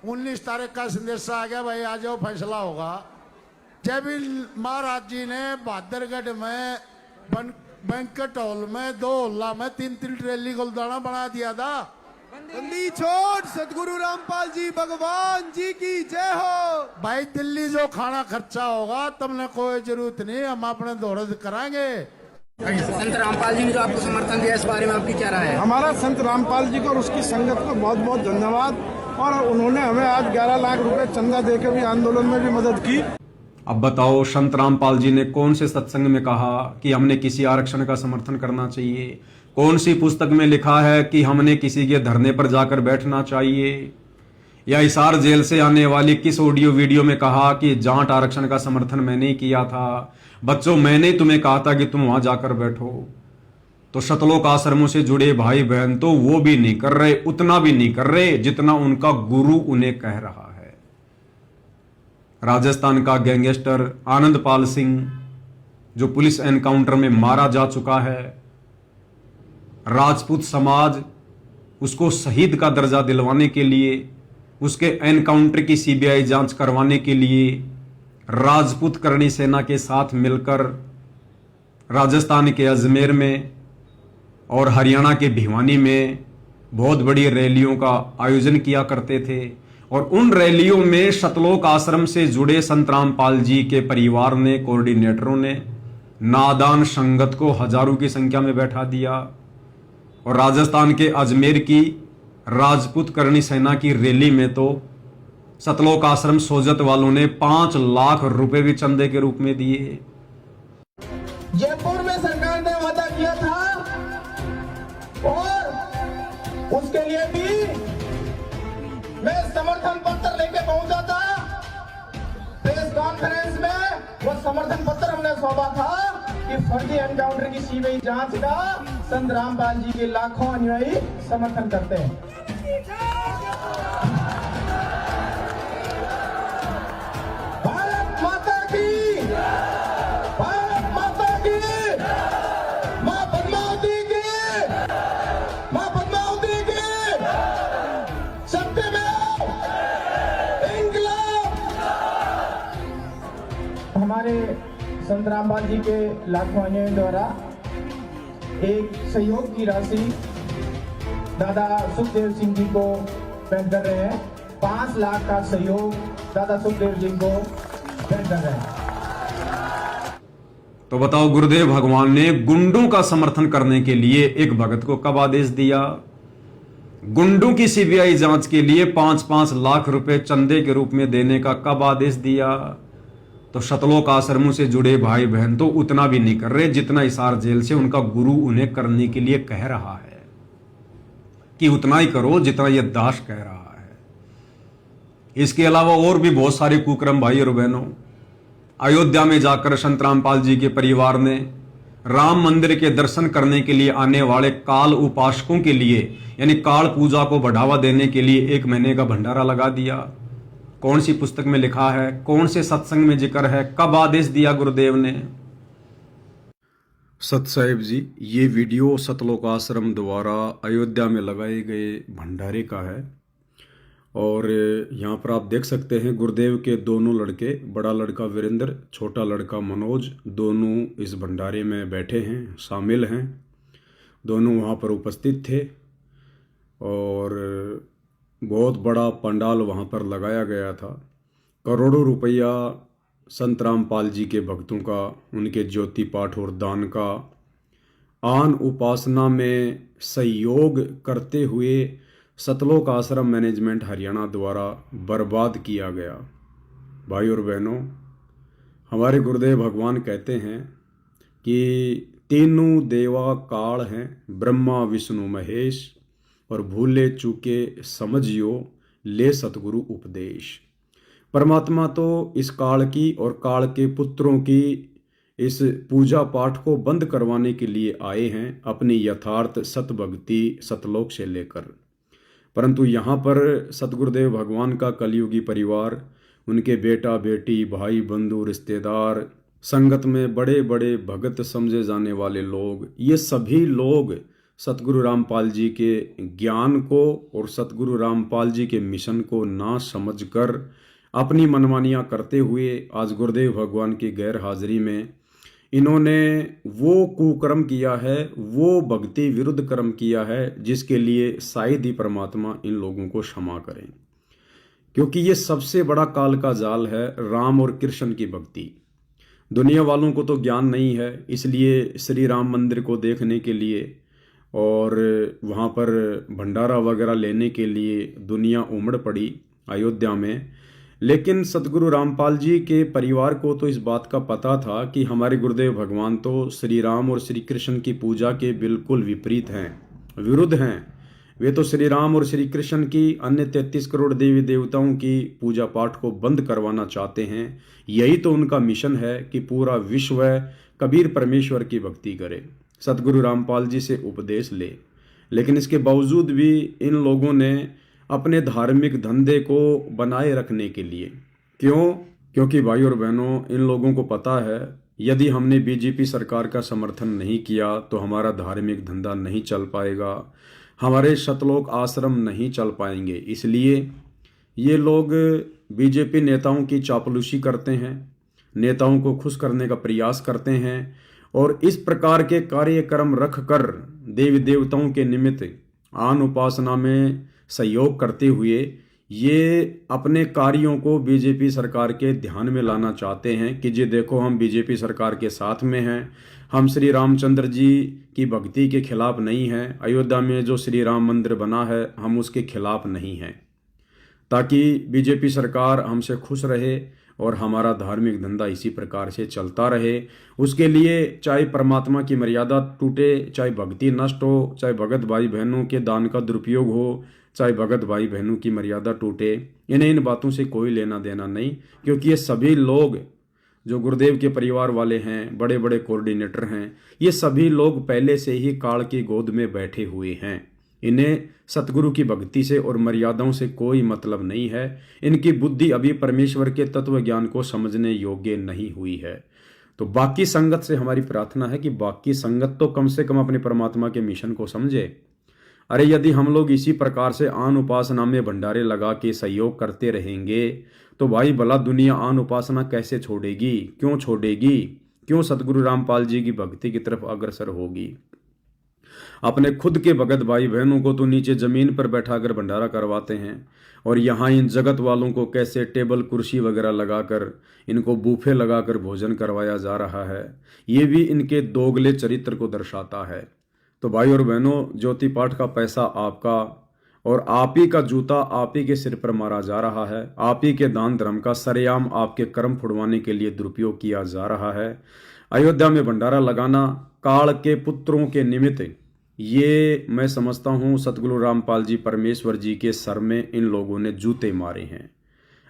19 तारीख का संदेश आ गया, भाई आ जाओ फैसला होगा। जब महाराज जी ने बहादुरगढ़ में बैंकेट हॉल में 2 हॉल में 3-3 ट्रेली गुलदाना बना दिया था। गद्दी छोड़ सदगुरु रामपाल जी भगवान जी की जय हो। भाई दिल्ली जो खाना खर्चा होगा तुमने कोई जरूरत नहीं, हम अपने दौड़ कराएंगे। संत रामपाल जी ने जो आपको समर्थन दिया, इस बारे में आपकी क्या राय है? हमारा संत रामपाल जी को और उसकी संगत को बहुत बहुत धन्यवाद। और उन्होंने हमें आज 11 लाख रुपए चंदा देकर भी आंदोलन में भी मदद की। अब बताओ संत रामपाल जी ने कौन से सत्संग में कहा कि हमने किसी आरक्षण का समर्थन करना चाहिए? कौन सी पुस्तक में लिखा है कि हमने किसी के धरने पर जाकर बैठना चाहिए? या हिसार जेल से आने वाली किस ऑडियो वीडियो में कहा कि जाट आरक्षण का समर्थन मैंने ही किया था? बच्चों, मैंने तुम्हें कहा था कि तुम वहां जाकर बैठो। तो सतलोक आश्रमों से जुड़े भाई बहन तो वो भी नहीं कर रहे, उतना भी नहीं कर रहे जितना उनका गुरु उन्हें कह रहा है। राजस्थान का गैंगस्टर आनंदपाल सिंह जो पुलिस एनकाउंटर में मारा जा चुका है, राजपूत समाज उसको शहीद का दर्जा दिलवाने के लिए, उसके एनकाउंटर की सीबीआई जांच करवाने के लिए राजपूत करणी सेना के साथ मिलकर राजस्थान के अजमेर में और हरियाणा के भिवानी में बहुत बड़ी रैलियों का आयोजन किया करते थे। और उन रैलियों में सतलोक आश्रम से जुड़े संत रामपाल जी के परिवार ने, कोऑर्डिनेटरों ने नादान संगत को हजारों की संख्या में बैठा दिया। और राजस्थान के अजमेर की राजपूत करणी सेना की रैली में तो सतलोक आश्रम सोजत वालों ने 5 लाख रुपए भी चंदे के रूप में दिए। जयपुर में सरकार ने वादा किया था और उसके लिए भी मैं समर्थन पत्र लेके पहुंचा था। प्रेस कॉन्फ्रेंस में वो समर्थन पत्र हमने सौंपा था कि फर्जी एनकाउंटर की सीबीआई जांच का संत रामपाल जी के लाखों अनुयायी समर्थन करते हैं। भारत माता की, भारत माता की, मां पद्मावती की, मां पद्मावती की, सत्य में इंकलाब। हमारे संत रामपाल जी के लाखों अनुयायियों द्वारा एक सहयोग की राशि दादा सुखदेव सिंह जी को भेंट कर रहे हैं। 5 लाख का सहयोग दादा सुखदेव जी को भेंट कर रहे हैं। तो बताओ, गुरुदेव भगवान ने गुंडों का समर्थन करने के लिए एक भगत को कब आदेश दिया? गुंडों की सीबीआई जांच के लिए 5-5 लाख रुपए चंदे के रूप में देने का कब आदेश दिया? तो सतलोक आश्रमों से जुड़े भाई बहन तो उतना भी नहीं कर रहे जितना हिसार जेल से उनका गुरु उन्हें करने के लिए कह रहा है कि उतना ही करो जितना यह दास कह रहा है। इसके अलावा और भी बहुत सारे कुकर्म भाई और बहनों, अयोध्या में जाकर संत रामपाल जी के परिवार ने राम मंदिर के दर्शन करने के लिए आने वाले काल उपासकों के लिए, यानी काल पूजा को बढ़ावा देने के लिए 1 महीने का भंडारा लगा दिया। कौन सी पुस्तक में लिखा है, कौन से सत्संग में जिक्र है, कब आदेश दिया गुरुदेव ने? सत साहिब जी, ये वीडियो सतलोक आश्रम द्वारा अयोध्या में लगाए गए भंडारे का है। और यहाँ पर आप देख सकते हैं गुरुदेव के दोनों लड़के, बड़ा लड़का वीरेंद्र, छोटा लड़का मनोज, दोनों इस भंडारे में बैठे हैं, शामिल हैं। दोनों वहाँ पर उपस्थित थे और बहुत बड़ा पंडाल वहाँ पर लगाया गया था। करोड़ों रुपया संत रामपाल जी के भक्तों का, उनके ज्योति पाठ और दान का आन उपासना में सहयोग करते हुए सतलोक आश्रम मैनेजमेंट हरियाणा द्वारा बर्बाद किया गया। भाई और बहनों, हमारे गुरुदेव भगवान कहते हैं कि तीनों देवा काल हैं, ब्रह्मा विष्णु महेश, और भूले चूके समझियो ले सतगुरु उपदेश। परमात्मा तो इस काल की और काल के पुत्रों की इस पूजा पाठ को बंद करवाने के लिए आए हैं, अपनी यथार्थ सतभक्ति सतलोक से लेकर। परंतु यहाँ पर सतगुरुदेव भगवान का कलयुगी परिवार, उनके बेटा बेटी, भाई बंधु, रिश्तेदार, संगत में बड़े बड़े भगत समझे जाने वाले लोग, ये सभी लोग सतगुरु रामपाल जी के ज्ञान को और सतगुरु रामपाल जी के मिशन को ना समझकर अपनी मनमानियाँ करते हुए आज गुरुदेव भगवान की गैर हाजिरी में इन्होंने वो कुकर्म किया है, वो भक्ति विरुद्ध कर्म किया है, जिसके लिए शायद ही परमात्मा इन लोगों को क्षमा करें। क्योंकि ये सबसे बड़ा काल का जाल है, राम और कृष्ण की भक्ति। दुनिया वालों को तो ज्ञान नहीं है, इसलिए श्री राम मंदिर को देखने के लिए और वहाँ पर भंडारा वगैरह लेने के लिए दुनिया उमड़ पड़ी अयोध्या में। लेकिन सतगुरु रामपाल जी के परिवार को तो इस बात का पता था कि हमारे गुरुदेव भगवान तो श्री राम और श्री कृष्ण की पूजा के बिल्कुल विपरीत हैं, विरुद्ध हैं। वे तो श्री राम और श्री कृष्ण की अन्य 33 करोड़ देवी देवताओं की पूजा पाठ को बंद करवाना चाहते हैं। यही तो उनका मिशन है कि पूरा विश्व कबीर परमेश्वर की भक्ति करे, सतगुरु रामपाल जी से उपदेश ले। लेकिन इसके बावजूद भी इन लोगों ने अपने धार्मिक धंधे को बनाए रखने के लिए, क्योंकि भाई और बहनों, इन लोगों को पता है यदि हमने बीजेपी सरकार का समर्थन नहीं किया तो हमारा धार्मिक धंधा नहीं चल पाएगा, हमारे सतलोक आश्रम नहीं चल पाएंगे। इसलिए ये लोग बीजेपी नेताओं की चापलूसी करते हैं, नेताओं को खुश करने का प्रयास करते हैं और इस प्रकार के कार्यक्रम रखकर देवी देवताओं के निमित्त आन उपासना में सहयोग करते हुए ये अपने कार्यों को बीजेपी सरकार के ध्यान में लाना चाहते हैं कि जी देखो, हम बीजेपी सरकार के साथ में हैं, हम श्री रामचंद्र जी की भक्ति के खिलाफ नहीं हैं, अयोध्या में जो श्री राम मंदिर बना है हम उसके खिलाफ नहीं हैं, ताकि बीजेपी सरकार हमसे खुश रहे और हमारा धार्मिक धंधा इसी प्रकार से चलता रहे। उसके लिए चाहे परमात्मा की मर्यादा टूटे, चाहे भक्ति नष्ट हो, चाहे भगत भाई बहनों के दान का दुरुपयोग हो, चाहे भगत भाई बहनों की मर्यादा टूटे, इन्हें इन बातों से कोई लेना देना नहीं, क्योंकि ये सभी लोग जो गुरुदेव के परिवार वाले हैं, बड़े बड़े कोऑर्डिनेटर हैं, ये सभी लोग पहले से ही काल की गोद में बैठे हुए हैं। इन्हें सतगुरु की भक्ति से और मर्यादाओं से कोई मतलब नहीं है। इनकी बुद्धि अभी परमेश्वर के तत्व ज्ञान को समझने योग्य नहीं हुई है। तो बाकी संगत से हमारी प्रार्थना है कि बाकी संगत तो कम से कम अपने परमात्मा के मिशन को समझे। अरे यदि हम लोग इसी प्रकार से आन उपासना में भंडारे लगा के सहयोग करते रहेंगे तो भाई भला दुनिया आन उपासना कैसे छोड़ेगी? क्यों छोड़ेगी? क्यों सतगुरु रामपाल जी की भक्ति की तरफ अग्रसर होगी? अपने खुद के भगत भाई बहनों को तो नीचे जमीन पर बैठाकर भंडारा करवाते हैं, और यहाँ इन जगत वालों को कैसे टेबल कुर्सी वगैरह लगाकर, इनको बूफे लगाकर भोजन करवाया जा रहा है। ये भी इनके दोगले चरित्र को दर्शाता है। तो भाई और बहनों, ज्योति पाठ का पैसा आपका और आप ही का जूता आप ही के सिर पर मारा जा रहा है। आप ही के दान धर्म का सरेआम आपके कर्म फुड़वाने के लिए दुरुपयोग किया जा रहा है। अयोध्या में भंडारा लगाना काल के पुत्रों के निमित्त, ये मैं समझता हूँ सतगुरु रामपाल जी परमेश्वर जी के सर में इन लोगों ने जूते मारे हैं।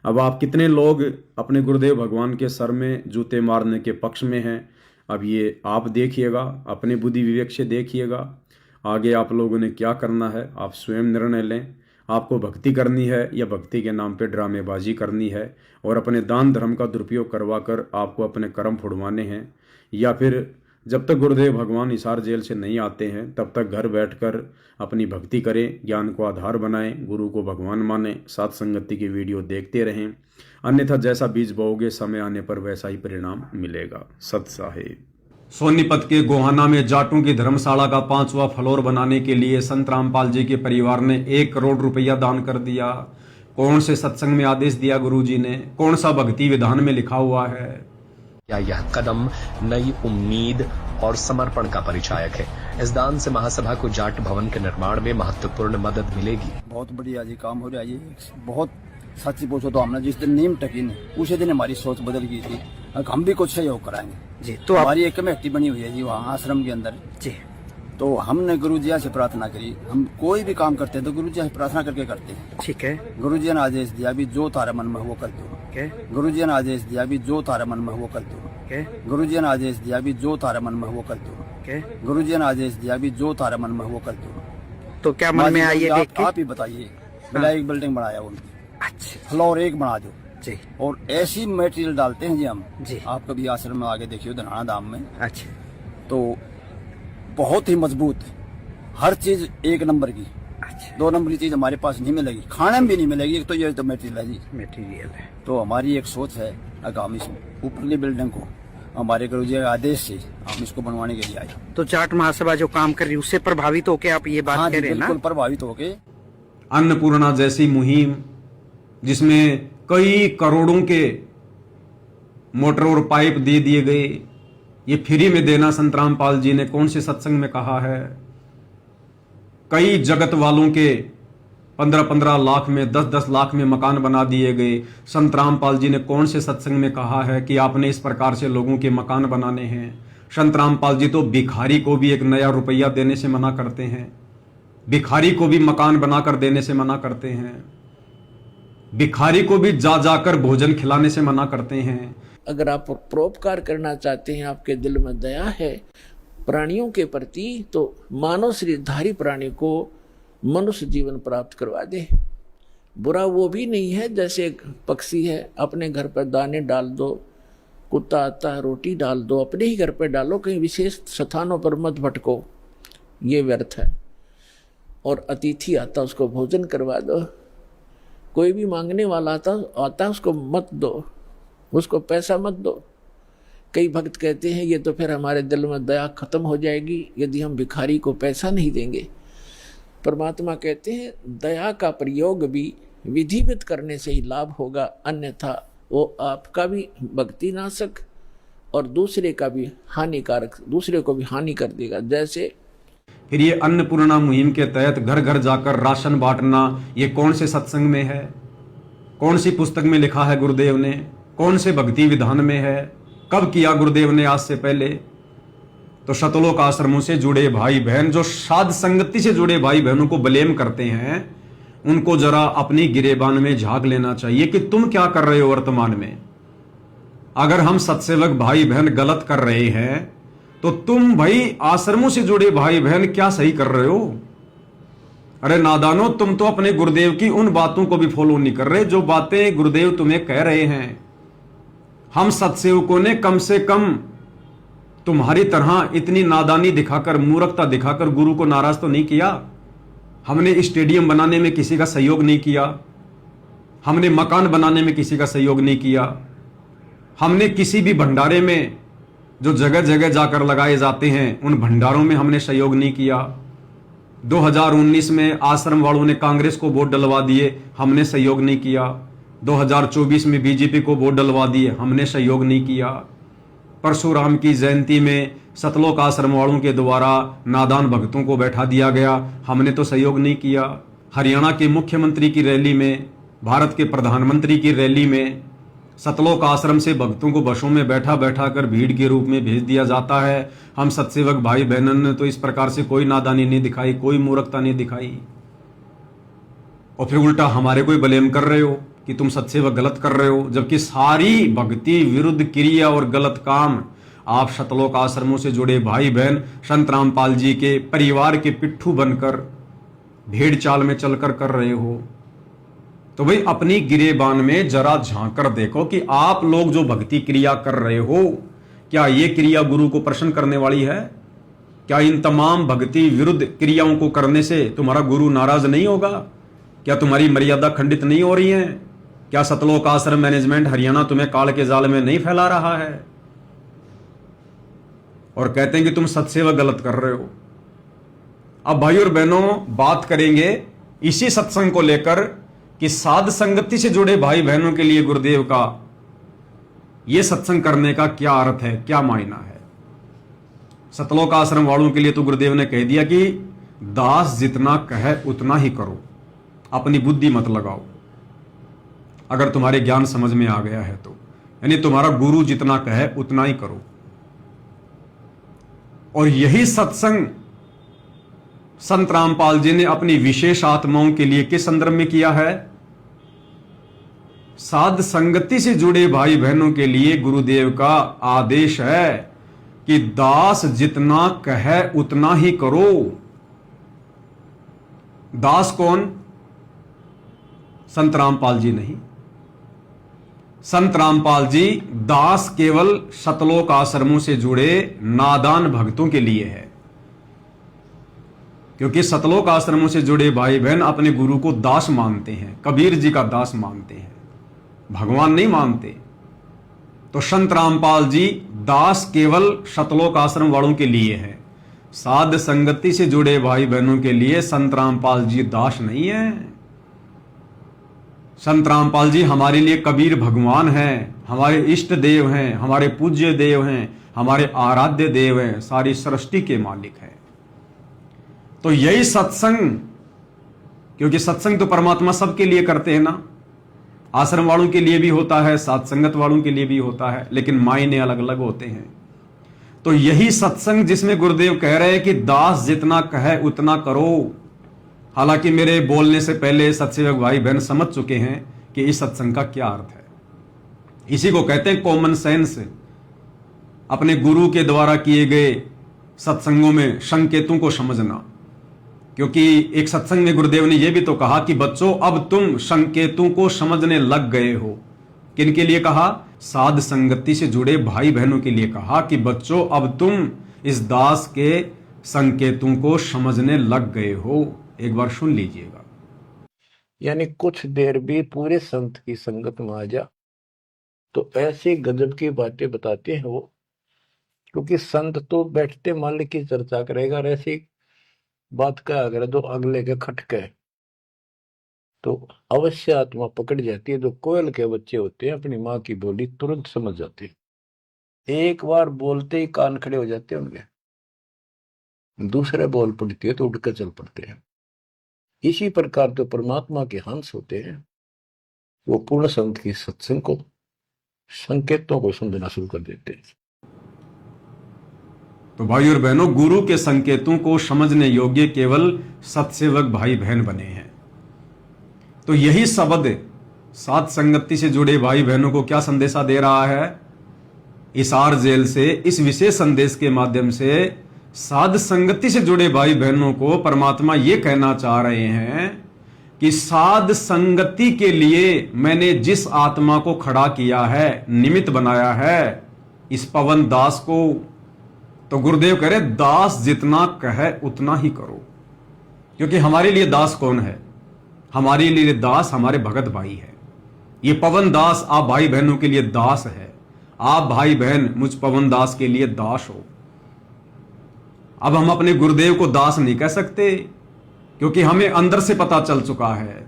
अब आप कितने लोग अपने गुरुदेव भगवान के सर में जूते मारने के पक्ष में हैं, अब ये आप देखिएगा, अपने बुद्धि विवेक से देखिएगा। आगे आप लोगों ने क्या करना है आप स्वयं निर्णय लें। आपको भक्ति करनी है या भक्ति के नाम पे ड्रामेबाजी करनी है और अपने दान धर्म का दुरुपयोग करवाकर आपको अपने कर्म फुड़वाने हैं, या फिर जब तक गुरुदेव भगवान हिसार जेल से नहीं आते हैं तब तक घर बैठकर अपनी भक्ति करें, ज्ञान को आधार बनाएं, गुरु को भगवान मानें, साथ संगति की वीडियो देखते रहें। अन्यथा जैसा बीज बोओगे समय आने पर वैसा ही परिणाम मिलेगा। सत साहेब। सोनीपत के गोहाना में जाटों की धर्मशाला का 5वां फ्लोर बनाने के लिए संत रामपाल जी के परिवार ने 1 करोड़ रुपया दान कर दिया। कौन से सत्संग में आदेश दिया गुरु जी ने? कौन सा भक्ति विधान में लिखा हुआ है? क्या यह कदम नई उम्मीद और समर्पण का परिचायक है? इस दान से महासभा को जाट भवन के निर्माण में महत्वपूर्ण मदद मिलेगी। बहुत बढ़िया जी काम हो रहा है। ये बहुत सच्ची पूछो तो हमने जिस दिन नीम टकी ने उसी दिन हमारी सोच बदल गई थी। हम भी कुछ सहयोग कराएंगे जी। तो हमारी एक कमेटी बनी हुई है जी वहाँ आश्रम के अंदर जी। तो हमने गुरु जी से प्रार्थना करी, हम कोई भी काम करते हैं तो गुरु जी से प्रार्थना करके करते हैं। ठीक है। गुरु जी ने आदेश दिया भी जो तारा मन में वो कर दो। गुरु जी ने आदेश दिया भी जो तारा मन में वो कर दो। गुरु जी ने आदेश दिया भी जो तारा मन में वो कर दो। गुरु जी ने आदेश दिया भी जो तारा मन में वो कर दो। तो क्या मन में आइए आप ही बताइए। बिल्ला एक बिल्डिंग बनाया उनकी, अच्छा फ्लोर 1 बना दो जी। और ऐसी मटेरियल डालते हैं जी हम जी। आप कभी आश्रम में आगे देखिए धनाना धाम में, अच्छा तो बहुत ही मजबूत, हर चीज 1 नंबर की। अच्छा 2 नंबर की चीज हमारे पास नहीं मिलेगी, खाने में भी नहीं मिलेगी। एक तो ये तो मटेरियल है जी, मटेरियल है। तो हमारी एक सोच है आगामी ऊपरली बिल्डिंग को हमारे गुरु जी के आदेश से हम इसको बनवाने के लिए आए। तो जाट महासभा जो काम कर रही है उससे प्रभावित होके आप ये बात कह रहे हैं ना? बिल्कुल प्रभावित होके। अन्नपूर्णा जैसी मुहिम जिसमें कई करोड़ों के मोटर और पाइप दे दिए गए, ये फ्री में देना संत रामपाल जी ने कौन से सत्संग में कहा है? कई जगत वालों के 15-15 लाख में 10-10 लाख में मकान बना दिए गए। संत रामपाल जी ने कौन से सत्संग में कहा है कि आपने इस प्रकार से लोगों के मकान बनाने हैं? संत रामपाल जी तो भिखारी को भी 1 नया रुपया देने से मना करते हैं, भिखारी को भी मकान बनाकर देने से मना करते हैं, भिखारी को भी जा जाकर भोजन खिलाने से मना करते हैं। अगर आप परोपकार करना चाहते हैं, आपके दिल में दया है प्राणियों के प्रति, तो मानव शरीरधारी प्राणी को मनुष्य जीवन प्राप्त करवा दे। बुरा वो भी नहीं है जैसे एक पक्षी है, अपने घर पर दाने डाल दो, कुत्ता आता है रोटी डाल दो, अपने ही घर पर डालो, कहीं विशेष स्थानों पर मत भटको, ये व्यर्थ है। और अतिथि आता उसको भोजन करवा दो, कोई भी मांगने वाला आता उसको मत दो, उसको पैसा मत दो, कई भक्त कहते हैं ये तो फिर हमारे दिल में दया खत्म हो जाएगी यदि हम भिखारी को पैसा नहीं देंगे। परमात्मा कहते हैं दया का प्रयोग भी विधिवत करने से ही लाभ होगा, अन्यथा वो आपका भी भक्ति नाशक और दूसरे का भी हानिकारक, दूसरे को भी हानि कर देगा। जैसे फिर ये अन्नपूर्णा मुहिम के तहत घर घर जाकर राशन बांटना, ये कौन से सत्संग में है, कौन सी पुस्तक में लिखा है गुरुदेव ने, कौन से भक्ति विधान में है, कब किया गुरुदेव ने आज से पहले? तो शतलोक आश्रमों से जुड़े भाई बहन, जो साध संगति से जुड़े भाई बहनों को ब्लेम करते हैं, उनको जरा अपनी गिरेबान में झांक लेना चाहिए कि तुम क्या कर रहे हो वर्तमान में। अगर हम सत्सेवक भाई बहन गलत कर रहे हैं तो तुम भाई आश्रमों से जुड़े भाई बहन क्या सही कर रहे हो? अरे नादानो, तुम तो अपने गुरुदेव की उन बातों को भी फॉलो नहीं कर रहे जो बातें गुरुदेव तुम्हें कह रहे हैं। हम सत्सेवकों ने कम से कम तुम्हारी तरह इतनी नादानी दिखाकर, मूर्खता दिखाकर गुरु को नाराज तो नहीं किया। हमने स्टेडियम बनाने में किसी का सहयोग नहीं किया, हमने मकान बनाने में किसी का सहयोग नहीं किया, हमने किसी भी भंडारे में जो जगह जगह जाकर लगाए जाते हैं उन भंडारों में हमने सहयोग नहीं किया। 2019 में आश्रम वालों ने कांग्रेस को वोट डलवा दिए, हमने सहयोग नहीं किया। 2024 में बीजेपी को वोट डलवा दिए, हमने सहयोग नहीं किया। परशुराम की जयंती में सतलोक आश्रम वालों के द्वारा नादान भक्तों को बैठा दिया गया, हमने तो सहयोग नहीं किया। हरियाणा के मुख्यमंत्री की रैली में, भारत के प्रधानमंत्री की रैली में सतलोक आश्रम से भक्तों को बसों में बैठा बैठा कर भीड़ के रूप में भेज दिया जाता है। हम सत्सेवक भाई बहनों ने तो इस प्रकार से कोई नादानी नहीं दिखाई, कोई मूर्खता नहीं दिखाई, और फिर उल्टा हमारे को ब्लेम कर रहे हो कि तुम सत्सेवक गलत कर रहे हो, जबकि सारी भक्ति विरुद्ध क्रिया और गलत काम आप सतलोक आश्रमों से जुड़े भाई बहन संत रामपाल जी के परिवार के पिट्ठू बनकर भेड़ चाल में चलकर कर रहे हो। तो भाई अपनी गिरेबान में जरा झांक कर देखो कि आप लोग जो भक्ति क्रिया कर रहे हो, क्या ये क्रिया गुरु को प्रसन्न करने वाली है? क्या इन तमाम भक्ति विरुद्ध क्रियाओं को करने से तुम्हारा गुरु नाराज नहीं होगा? क्या तुम्हारी मर्यादा खंडित नहीं हो रही है? क्या सतलोक आश्रम मैनेजमेंट हरियाणा तुम्हें काल के जाल में नहीं फैला रहा है और कहते हैं कि तुम सत्सेवा गलत कर रहे हो? अब भाई और बहनों, बात करेंगे इसी सत्संग को लेकर कि साध संगति से जुड़े भाई बहनों के लिए गुरुदेव का यह सत्संग करने का क्या अर्थ है, क्या मायना है। सतलोक आश्रम वालों के लिए तो गुरुदेव ने कह दिया कि दास जितना कहे उतना ही करो, अपनी बुद्धि मत लगाओ। अगर तुम्हारे ज्ञान समझ में आ गया है तो, यानी तुम्हारा गुरु जितना कहे उतना ही करो। और यही सत्संग संत रामपाल जी ने अपनी विशेष आत्माओं के लिए किस संदर्भ में किया है? साध संगति से जुड़े भाई बहनों के लिए गुरुदेव का आदेश है कि दास जितना कहे उतना ही करो। दास कौन? संत रामपाल जी नहीं। संत रामपाल जी दास केवल सतलोक आश्रमों से जुड़े नादान भक्तों के लिए है, क्योंकि सतलोक आश्रमों से जुड़े भाई बहन अपने गुरु को दास मानते हैं, कबीर जी का दास मानते हैं, भगवान नहीं मानते। तो संत रामपाल जी दास केवल सतलोक आश्रम वालों के लिए है। साध संगति से जुड़े भाई बहनों के लिए संत रामपाल जी दास नहीं है। संत रामपाल जी हमारे लिए कबीर भगवान हैं, हमारे इष्ट देव हैं, हमारे पूज्य देव हैं, हमारे आराध्य देव हैं, सारी सृष्टि के मालिक हैं। तो यही सत्संग, क्योंकि सत्संग तो परमात्मा सबके लिए करते हैं ना, आश्रम वालों के लिए भी होता है, साथ संगत वालों के लिए भी होता है, लेकिन मायने अलग अलग होते हैं। तो यही सत्संग जिसमें गुरुदेव कह रहे हैं कि दास जितना कहे उतना करो। हालांकि मेरे बोलने से पहले सत्सेवक भाई बहन समझ चुके हैं कि इस सत्संग का क्या अर्थ है। इसी को कहते हैं कॉमन सेंस। अपने गुरु के द्वारा किए गए सत्संगों में संकेतों को समझना, क्योंकि एक सत्संग में गुरुदेव ने यह भी तो कहा कि बच्चों अब तुम संकेतों को समझने लग गए हो। किनके लिए कहा? साध संगति से जुड़े भाई बहनों के लिए कहा कि बच्चों अब तुम इस दास के संकेतों को समझने लग गए हो। एक बार सुन लीजिएगा। यानी कुछ देर भी पूरे संत की संगत में आ जा तो ऐसी गजब की बातें बताते हैं वो क्योंकि संत तो बैठते मालिक की चर्चा करेगा, और ऐसी बात का अगर जो अगले के खटके तो अवश्य आत्मा पकड़ जाती है। जो कोयल के बच्चे होते हैं अपनी माँ की बोली तुरंत समझ जाते हैं, एक बार बोलते ही कान खड़े हो जाते हैं उनके, दूसरे बोल पड़ती है तो उड़कर चल पड़ते हैं। इसी प्रकार जो परमात्मा के हंस होते हैं वो पूर्ण संत की सत्संग को, संकेतों को समझना शुरू कर देते हैं। तो भाई और बहनों, गुरु के संकेतों को समझने योग्य केवल सत्सेवक भाई बहन बने हैं। तो यही शब्द साध संगति से जुड़े भाई बहनों को क्या संदेशा दे रहा है? इसार जेल से इस विशेष संदेश के माध्यम से साध संगति से जुड़े भाई बहनों को परमात्मा ये कहना चाह रहे हैं कि साध संगति के लिए मैंने जिस आत्मा को खड़ा किया है, निमित्त बनाया है, इस पवन दास को, तो गुरुदेव कह रहे दास जितना कहे उतना ही करो। क्योंकि हमारे लिए दास कौन है? हमारे लिए दास हमारे भगत भाई है। ये पवन दास आप भाई बहनों के लिए दास है, आप भाई बहन मुझ पवन दास के लिए दास हो। अब हम अपने गुरुदेव को दास नहीं कह सकते, क्योंकि हमें अंदर से पता चल चुका है,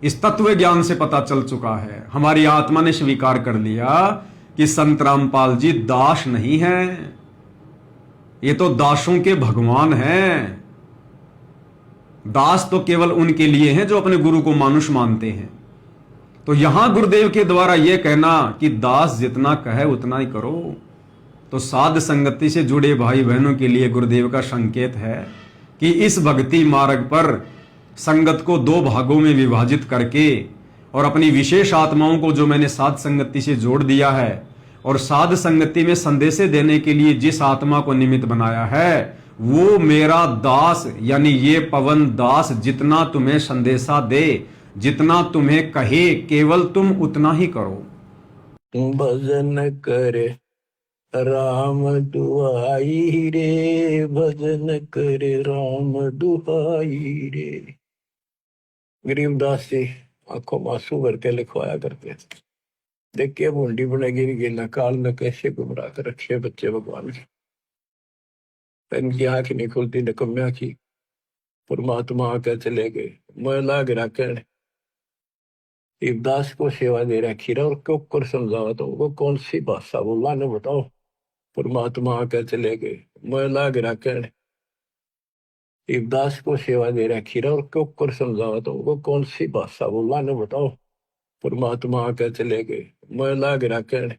इस तत्व ज्ञान से पता चल चुका है, हमारी आत्मा ने स्वीकार कर लिया कि संत रामपाल जी दास नहीं हैं, ये तो दासों के भगवान हैं। दास तो केवल उनके लिए हैं जो अपने गुरु को मानुष मानते हैं। तो यहां गुरुदेव के द्वारा यह कहना कि दास जितना कहे उतना ही करो, तो साध संगति से जुड़े भाई बहनों के लिए गुरुदेव का संकेत है कि इस भक्ति मार्ग पर संगत को दो भागों में विभाजित करके और अपनी विशेष आत्माओं को जो मैंने साध संगति से जोड़ दिया है, और साध संगति में संदेशे देने के लिए जिस आत्मा को निमित्त बनाया है, वो मेरा दास यानी ये पवन दास जितना तुम्हें संदेशा दे, जितना तुम्हें कहे, केवल तुम उतना ही करो। भजन करे राम दुहाई रे, भजन करे राम दुहाई रे। गरीबदास जी आंखों में आंसू भर के लिखवाया करते, देखिए बूंदी बनेगी गिरना काल में कैसे गुमराह कर रखे बच्चे भगवान के। इनकी आंख नहीं खुलती निकम्या की, परमात्मा आकर चले गए मैला गिरा कर। इब्दास को सेवा दे रखी रहा और क्यों कर समझावा तो वो कौन सी भाषा बोला ने बताओ। परमात्मा आकर चले गए मैला गिरा कर। इब्दास को सेवा दे रखी रहा और क्यों कर समझावा तो वो कौन सी भाषा बोला ने बताओ। परमात्मा आकर चले गए मैला गिरा कर।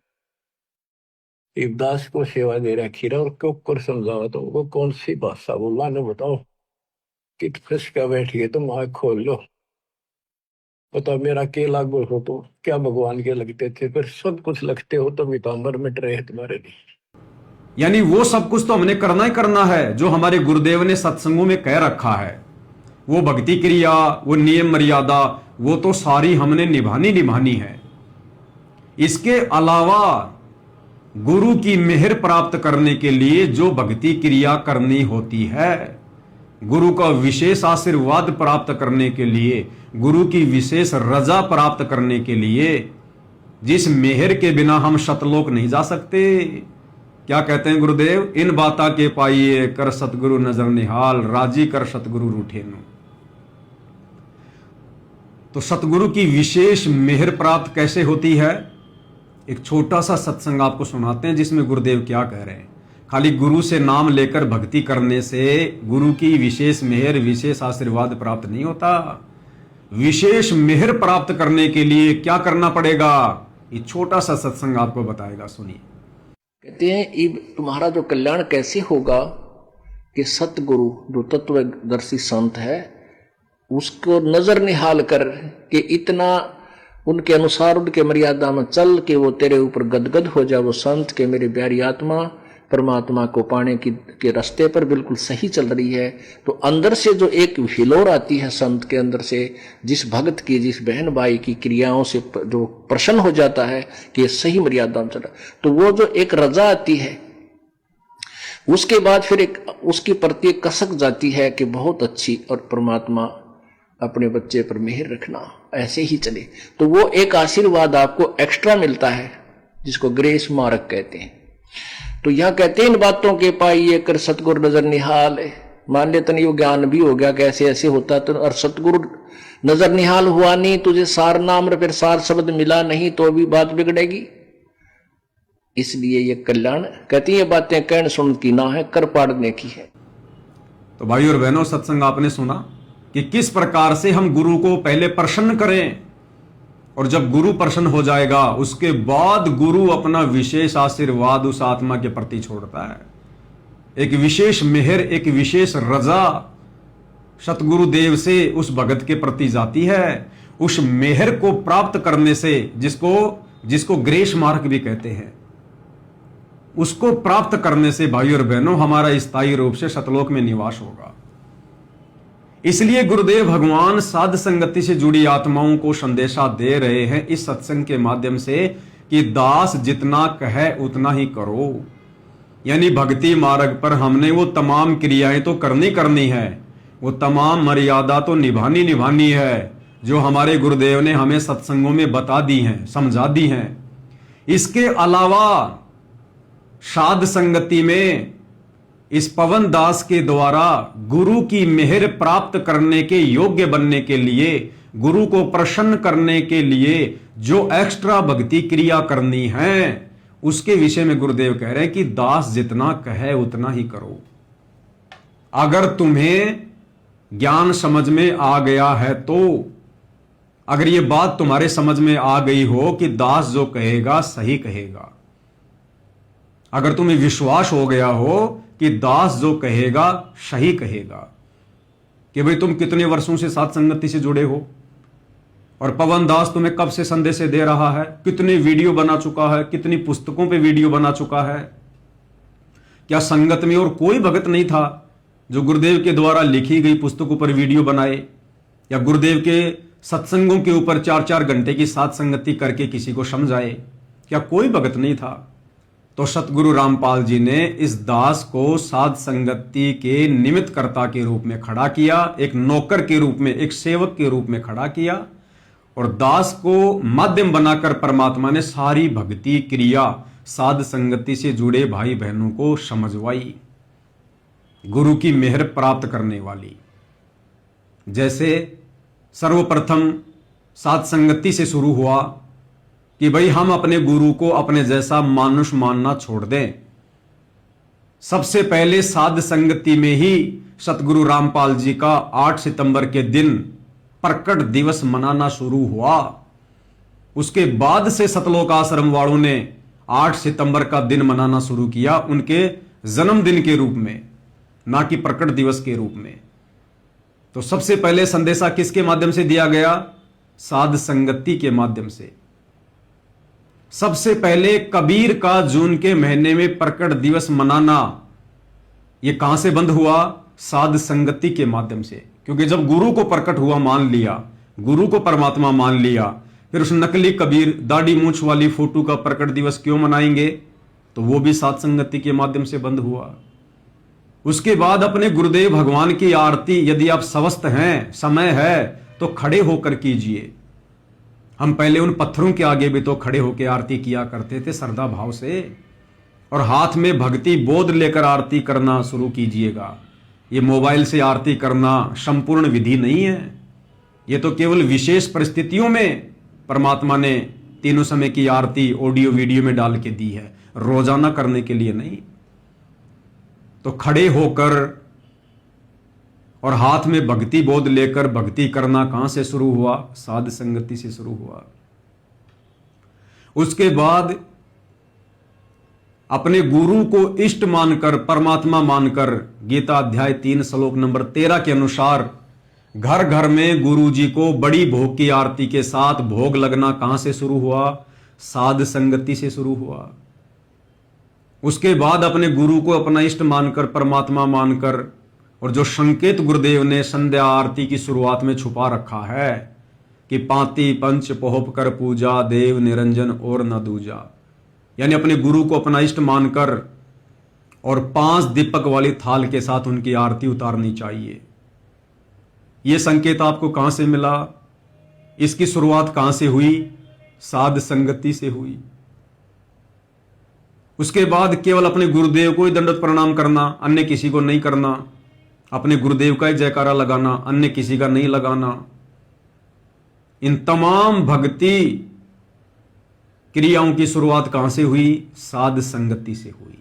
इब्दास को सेवा दे रखी रहा और क्यों कर समझावा तो वो कौन सी भाषा बोला ने बताओ। कित फंसका बैठिए तुम आँख खोल लो, पता मेरा के लागू हो तो क्या भगवान के लगते थे, फिर सब कुछ लगते हो तो मितांबर मिट रहे हैं तुम्हारे लिए। यानी वो सब कुछ तो हमने करना ही करना है जो हमारे गुरुदेव ने सत्संगों में कह रखा है। वो भक्ति क्रिया, वो नियम मर्यादा, वो तो सारी हमने निभानी है। इसके अलावा गुरु की मेहर प्राप्त करने के लिए जो भक्ति क्रिया करनी होती है, गुरु का विशेष आशीर्वाद प्राप्त करने के लिए, गुरु की विशेष रजा प्राप्त करने के लिए, जिस मेहर के बिना हम शतलोक नहीं जा सकते। क्या कहते हैं गुरुदेव? इन बाता के पाइए कर सतगुरु नजर निहाल, राजी कर सतगुरु रूठेनु। तो सतगुरु की विशेष मेहर प्राप्त कैसे होती है? एक छोटा सा सत्संग आपको सुनाते हैं जिसमें गुरुदेव क्या कह रहे हैं। खाली गुरु से नाम लेकर भक्ति करने से गुरु की विशेष मेहर, विशेष आशीर्वाद प्राप्त नहीं होता। विशेष मेहर प्राप्त करने के लिए क्या करना पड़ेगा, ये छोटा सा सत्संग आपको बताएगा, सुनिए। कहते हैं तुम्हारा जो कल्याण कैसे होगा कि सतगुरु जो तत्वदर्शी संत है उसको नजर निहाल कर के इतना उनके अनुसार उनके मर्यादा में चल के वो तेरे ऊपर गदगद हो जाए। वो संत के मेरी प्यारी आत्मा परमात्मा को पाने के रास्ते पर बिल्कुल सही चल रही है। तो अंदर से जो एक हिलोर आती है संत के अंदर से, जिस भक्त की, जिस बहन भाई की क्रियाओं से जो प्रसन्न हो जाता है कि ये सही मर्यादा में चला, तो वो जो एक रजा आती है उसके बाद फिर एक उसकी प्रति एक कसक जाती है कि बहुत अच्छी, और परमात्मा अपने बच्चे पर मेहर रखना, ऐसे ही चले। तो वो एक आशीर्वाद आपको एक्स्ट्रा मिलता है जिसको ग्रेस मार्क कहते हैं। तो यहां कहते हैं इन बातों के पाइए कर सतगुरु नजर निहाल है। मान ले तन यो ज्ञान भी हो गया कैसे ऐसे होता तो, और सतगुरु नजर निहाल हुआ नहीं, तुझे सार नाम और फिर सार शब्द मिला नहीं तो भी बात बिगड़ेगी। इसलिए ये कल्याण कहती है बातें कहन सुन की ना है, कर पाड़ने की है। तो भाई और बहनों, सत्संग आपने सुना कि किस प्रकार से हम गुरु को पहले प्रसन्न करें, और जब गुरु प्रसन्न हो जाएगा उसके बाद गुरु अपना विशेष आशीर्वाद उस आत्मा के प्रति छोड़ता है। एक विशेष मेहर, एक विशेष रजा सतगुरु देव से उस भगत के प्रति जाती है। उस मेहर को प्राप्त करने से, जिसको ग्रेस मार्क भी कहते हैं, उसको प्राप्त करने से भाई और बहनों हमारा स्थायी रूप से सतलोक में निवास होगा। इसलिए गुरुदेव भगवान साध संगति से जुड़ी आत्माओं को संदेशा दे रहे हैं इस सत्संग के माध्यम से कि दास जितना कहे उतना ही करो। यानी भक्ति मार्ग पर हमने वो तमाम क्रियाएं तो करनी है, वो तमाम मर्यादा तो निभानी है जो हमारे गुरुदेव ने हमें सत्संगों में बता दी हैं, समझा दी हैं। इसके अलावा साध संगति में इस पवन दास के द्वारा गुरु की मेहर प्राप्त करने के योग्य बनने के लिए, गुरु को प्रसन्न करने के लिए जो एक्स्ट्रा भक्ति क्रिया करनी है, उसके विषय में गुरुदेव कह रहे हैं कि दास जितना कहे उतना ही करो। अगर तुम्हें ज्ञान समझ में आ गया है तो, अगर ये बात तुम्हारे समझ में आ गई हो कि दास जो कहेगा सही कहेगा, अगर तुम्हें विश्वास हो गया हो कि दास जो कहेगा सही कहेगा, कि भाई तुम कितने वर्षों से साथ संगति से जुड़े हो और पवन दास तुम्हें कब से संदेश दे रहा है, कितने वीडियो बना चुका है, कितनी पुस्तकों पे वीडियो बना चुका है। क्या संगत में और कोई भगत नहीं था जो गुरुदेव के द्वारा लिखी गई पुस्तकों पर वीडियो बनाए, या गुरुदेव के सत्संगों के ऊपर 4-4 घंटे की साथ संगति करके किसी को समझाए? क्या कोई भगत नहीं था? तो सतगुरु रामपाल जी ने इस दास को साध संगति के निमित्त कर्ता के रूप में खड़ा किया, एक नौकर के रूप में, एक सेवक के रूप में खड़ा किया, और दास को माध्यम बनाकर परमात्मा ने सारी भक्ति क्रिया साध संगति से जुड़े भाई बहनों को समझवाई, गुरु की मेहर प्राप्त करने वाली। जैसे सर्वप्रथम साध संगति से शुरू हुआ कि भाई हम अपने गुरु को अपने जैसा मानुष मानना छोड़ दें। सबसे पहले साध संगति में ही सतगुरु रामपाल जी का 8 सितंबर के दिन प्रकट दिवस मनाना शुरू हुआ। उसके बाद से सतलोक आश्रम वालों ने 8 सितंबर का दिन मनाना शुरू किया, उनके जन्मदिन के रूप में, ना कि प्रकट दिवस के रूप में। तो सबसे पहले संदेशा किसके माध्यम से दिया गया? साध संगति के माध्यम से। सबसे पहले कबीर का जून के महीने में प्रकट दिवस मनाना, यह कहां से बंद हुआ? साध संगति के माध्यम से। क्योंकि जब गुरु को प्रकट हुआ मान लिया, गुरु को परमात्मा मान लिया, फिर उस नकली कबीर दाढ़ी मूंछ वाली फोटो का प्रकट दिवस क्यों मनाएंगे? तो वो भी साध संगति के माध्यम से बंद हुआ। उसके बाद अपने गुरुदेव भगवान की आरती, यदि आप स्वस्थ हैं, समय है, तो खड़े होकर कीजिए। हम पहले उन पत्थरों के आगे भी तो खड़े होकर आरती किया करते थे श्रद्धा भाव से, और हाथ में भक्ति बोध लेकर आरती करना शुरू कीजिएगा। ये मोबाइल से आरती करना संपूर्ण विधि नहीं है। ये तो केवल विशेष परिस्थितियों में परमात्मा ने तीनों समय की आरती ऑडियो वीडियो में डाल के दी है, रोजाना करने के लिए नहीं। तो खड़े होकर और हाथ में भक्ति बोध लेकर भक्ति करना कहां से शुरू हुआ? साध संगति से शुरू हुआ। उसके बाद अपने गुरु को इष्ट मानकर, परमात्मा मानकर, गीता अध्याय 3 श्लोक नंबर 13 के अनुसार घर घर में गुरु जी को बड़ी भोग की आरती के साथ भोग लगना कहां से शुरू हुआ? साध संगति से शुरू हुआ। उसके बाद अपने गुरु को अपना इष्ट मानकर, परमात्मा मानकर, और जो संकेत गुरुदेव ने संध्या आरती की शुरुआत में छुपा रखा है कि पांति पंच पोहप कर पूजा, देव निरंजन और न दूजा, यानी अपने गुरु को अपना इष्ट मानकर और 5 दीपक वाली थाल के साथ उनकी आरती उतारनी चाहिए। यह संकेत आपको कहां से मिला? इसकी शुरुआत कहां से हुई? साध संगति से हुई। उसके बाद केवल अपने गुरुदेव को ही दंडवत प्रणाम करना, अन्य किसी को नहीं करना। अपने गुरुदेव का ही जयकारा लगाना, अन्य किसी का नहीं लगाना। इन तमाम भक्ति क्रियाओं की शुरुआत कहां से हुई? साध संगति से हुई।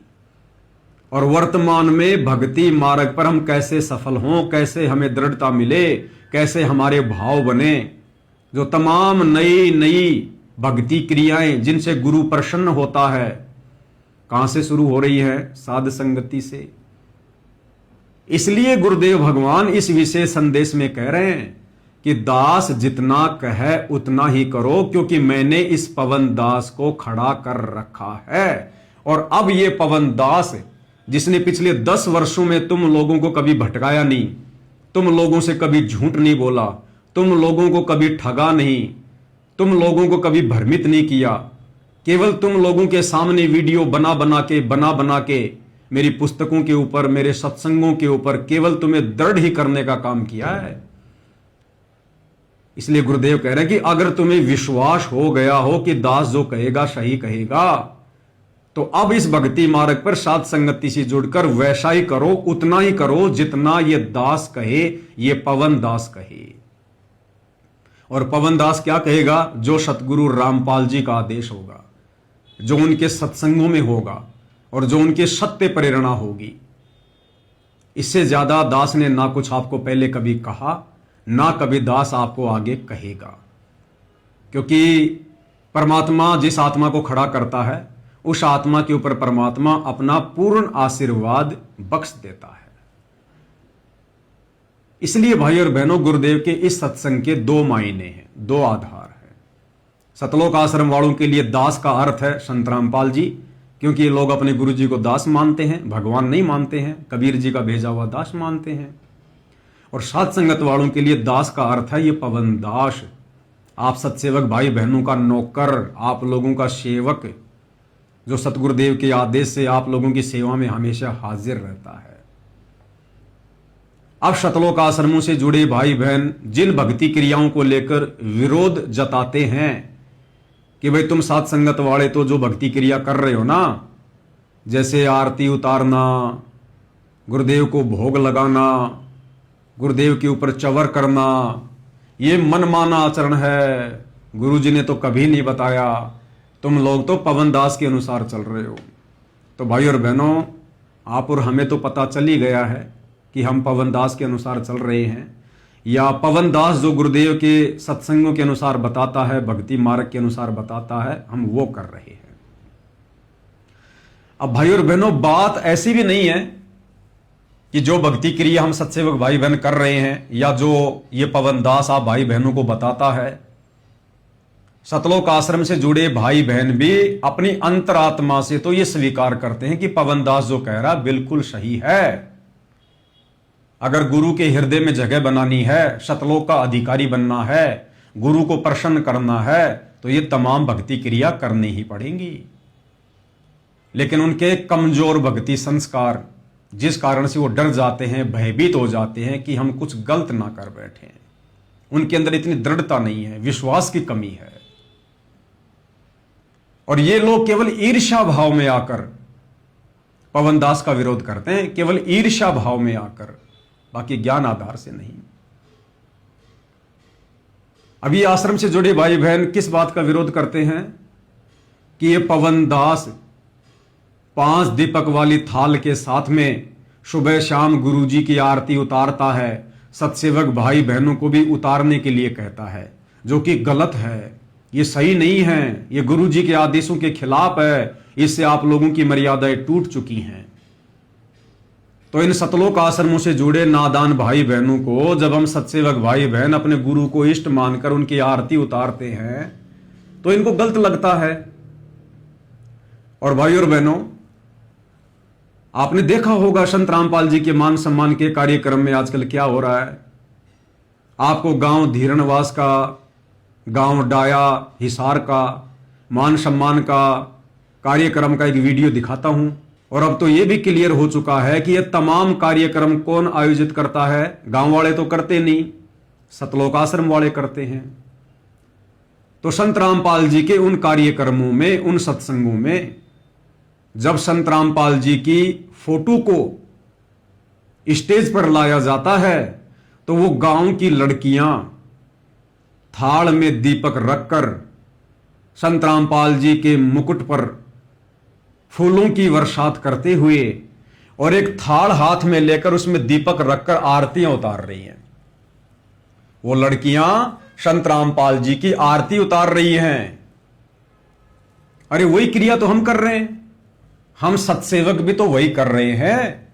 और वर्तमान में भक्ति मार्ग पर हम कैसे सफल हों, कैसे हमें दृढ़ता मिले, कैसे हमारे भाव बने, जो तमाम नई नई भक्ति क्रियाएं जिनसे गुरु प्रसन्न होता है, कहां से शुरू हो रही है? साध संगति से। इसलिए गुरुदेव भगवान इस विशेष संदेश में कह रहे हैं कि दास जितना कहे उतना ही करो, क्योंकि मैंने इस पवन दास को खड़ा कर रखा है। और अब ये पवन दास जिसने पिछले 10 वर्षों में तुम लोगों को कभी भटकाया नहीं, तुम लोगों से कभी झूठ नहीं बोला, तुम लोगों को कभी ठगा नहीं, तुम लोगों को कभी भ्रमित नहीं किया, केवल तुम लोगों के सामने वीडियो बना बना के मेरी पुस्तकों के ऊपर, मेरे सत्संगों के ऊपर केवल तुम्हें दृढ़ ही करने का काम किया है। इसलिए गुरुदेव कह रहे हैं कि अगर तुम्हें विश्वास हो गया हो कि दास जो कहेगा सही कहेगा, तो अब इस भक्ति मार्ग पर साध संगति से जुड़कर वैसा ही करो, उतना ही करो जितना ये दास कहे, ये पवन दास कहे। और पवन दास क्या कहेगा? जो सतगुरु रामपाल जी का आदेश होगा, जो उनके सत्संगों में होगा और जो उनके सत्य प्रेरणा होगी। इससे ज्यादा दास ने ना कुछ आपको पहले कभी कहा, ना कभी दास आपको आगे कहेगा। क्योंकि परमात्मा जिस आत्मा को खड़ा करता है, उस आत्मा के ऊपर परमात्मा अपना पूर्ण आशीर्वाद बख्श देता है। इसलिए भाई और बहनों, गुरुदेव के इस सत्संग के 2 मायने हैं, 2 आधार हैं। सतलोक आश्रम वालों के लिए दास का अर्थ है संत रामपाल जी, क्योंकि ये लोग अपने गुरु जी को दास मानते हैं, भगवान नहीं मानते हैं, कबीर जी का भेजा हुआ दास मानते हैं। और साध संगत वालों के लिए दास का अर्थ है ये पवन दास, आप सत्सेवक भाई बहनों का नौकर, आप लोगों का सेवक, जो सतगुरुदेव के आदेश से आप लोगों की सेवा में हमेशा हाजिर रहता है। अब सतलोक आश्रमों से जुड़े भाई बहन जिन भक्ति क्रियाओं को लेकर विरोध जताते हैं कि भाई तुम साध संगत वाले तो जो भक्ति क्रिया कर रहे हो ना, जैसे आरती उतारना, गुरुदेव को भोग लगाना, गुरुदेव के ऊपर चवर करना, ये मनमाना आचरण है, गुरुजी ने तो कभी नहीं बताया, तुम लोग तो पवन दास के अनुसार चल रहे हो। तो भाई और बहनों, आप और हमें तो पता चल ही गया है कि हम पवन दास के अनुसार चल रहे हैं, या पवन दास जो गुरुदेव के सत्संगों के अनुसार बताता है, भक्ति मार्ग के अनुसार बताता है, हम वो कर रहे हैं। अब भाई और बहनों, बात ऐसी भी नहीं है कि जो भक्ति क्रिया हम सत्सेवक भाई बहन कर रहे हैं, या जो ये पवन दास आप भाई बहनों को बताता है, सतलोक आश्रम से जुड़े भाई बहन भी अपनी अंतरात्मा से तो ये स्वीकार करते हैं कि पवन दास जो कह रहा बिल्कुल सही है। अगर गुरु के हृदय में जगह बनानी है, सतलोक का अधिकारी बनना है, गुरु को प्रसन्न करना है, तो ये तमाम भक्ति क्रिया करनी ही पड़ेंगी। लेकिन उनके कमजोर भक्ति संस्कार, जिस कारण से वो डर जाते हैं, भयभीत हो जाते हैं कि हम कुछ गलत ना कर बैठे, उनके अंदर इतनी दृढ़ता नहीं है, विश्वास की कमी है। और ये लोग केवल ईर्ष्या भाव में आकर पवन दास का विरोध करते हैं, केवल ईर्ष्या भाव में आकर, बाकी ज्ञान आधार से नहीं। अभी आश्रम से जुड़े भाई बहन किस बात का विरोध करते हैं कि ये पवन दास 5 दीपक वाली थाल के साथ में सुबह शाम गुरुजी की आरती उतारता है, सत्सेवक भाई बहनों को भी उतारने के लिए कहता है, जो कि गलत है, ये सही नहीं है, ये गुरुजी के आदेशों के खिलाफ है, इससे आप लोगों की मर्यादाएं टूट चुकी हैं। तो इन सतलोक आश्रमों से जुड़े नादान भाई बहनों को जब हम सत्सेवक भाई बहन अपने गुरु को इष्ट मानकर उनकी आरती उतारते हैं तो इनको गलत लगता है। और भाई और बहनों, आपने देखा होगा संत रामपाल जी के मान सम्मान के कार्यक्रम में आजकल क्या हो रहा है। आपको गांव धीरणवास का, गांव डाया हिसार का मान सम्मान का कार्यक्रम का एक वीडियो दिखाता हूं। और अब तो यह भी क्लियर हो चुका है कि यह तमाम कार्यक्रम कौन आयोजित करता है। गांव वाले तो करते नहीं, सतलोक आश्रम वाले करते हैं। तो संत रामपाल जी के उन कार्यक्रमों में, उन सत्संगों में जब संत रामपाल जी की फोटो को स्टेज पर लाया जाता है तो वो गांव की लड़कियां थाल में दीपक रखकर संत रामपाल जी के मुकुट पर फूलों की वर्षात करते हुए और एक थाल हाथ में लेकर उसमें दीपक रखकर आरतियां उतार रही हैं। वो लड़कियां संत रामपाल जी की आरती उतार रही हैं। अरे वही क्रिया तो हम कर रहे हैं, हम सत्सेवक भी तो वही कर रहे हैं।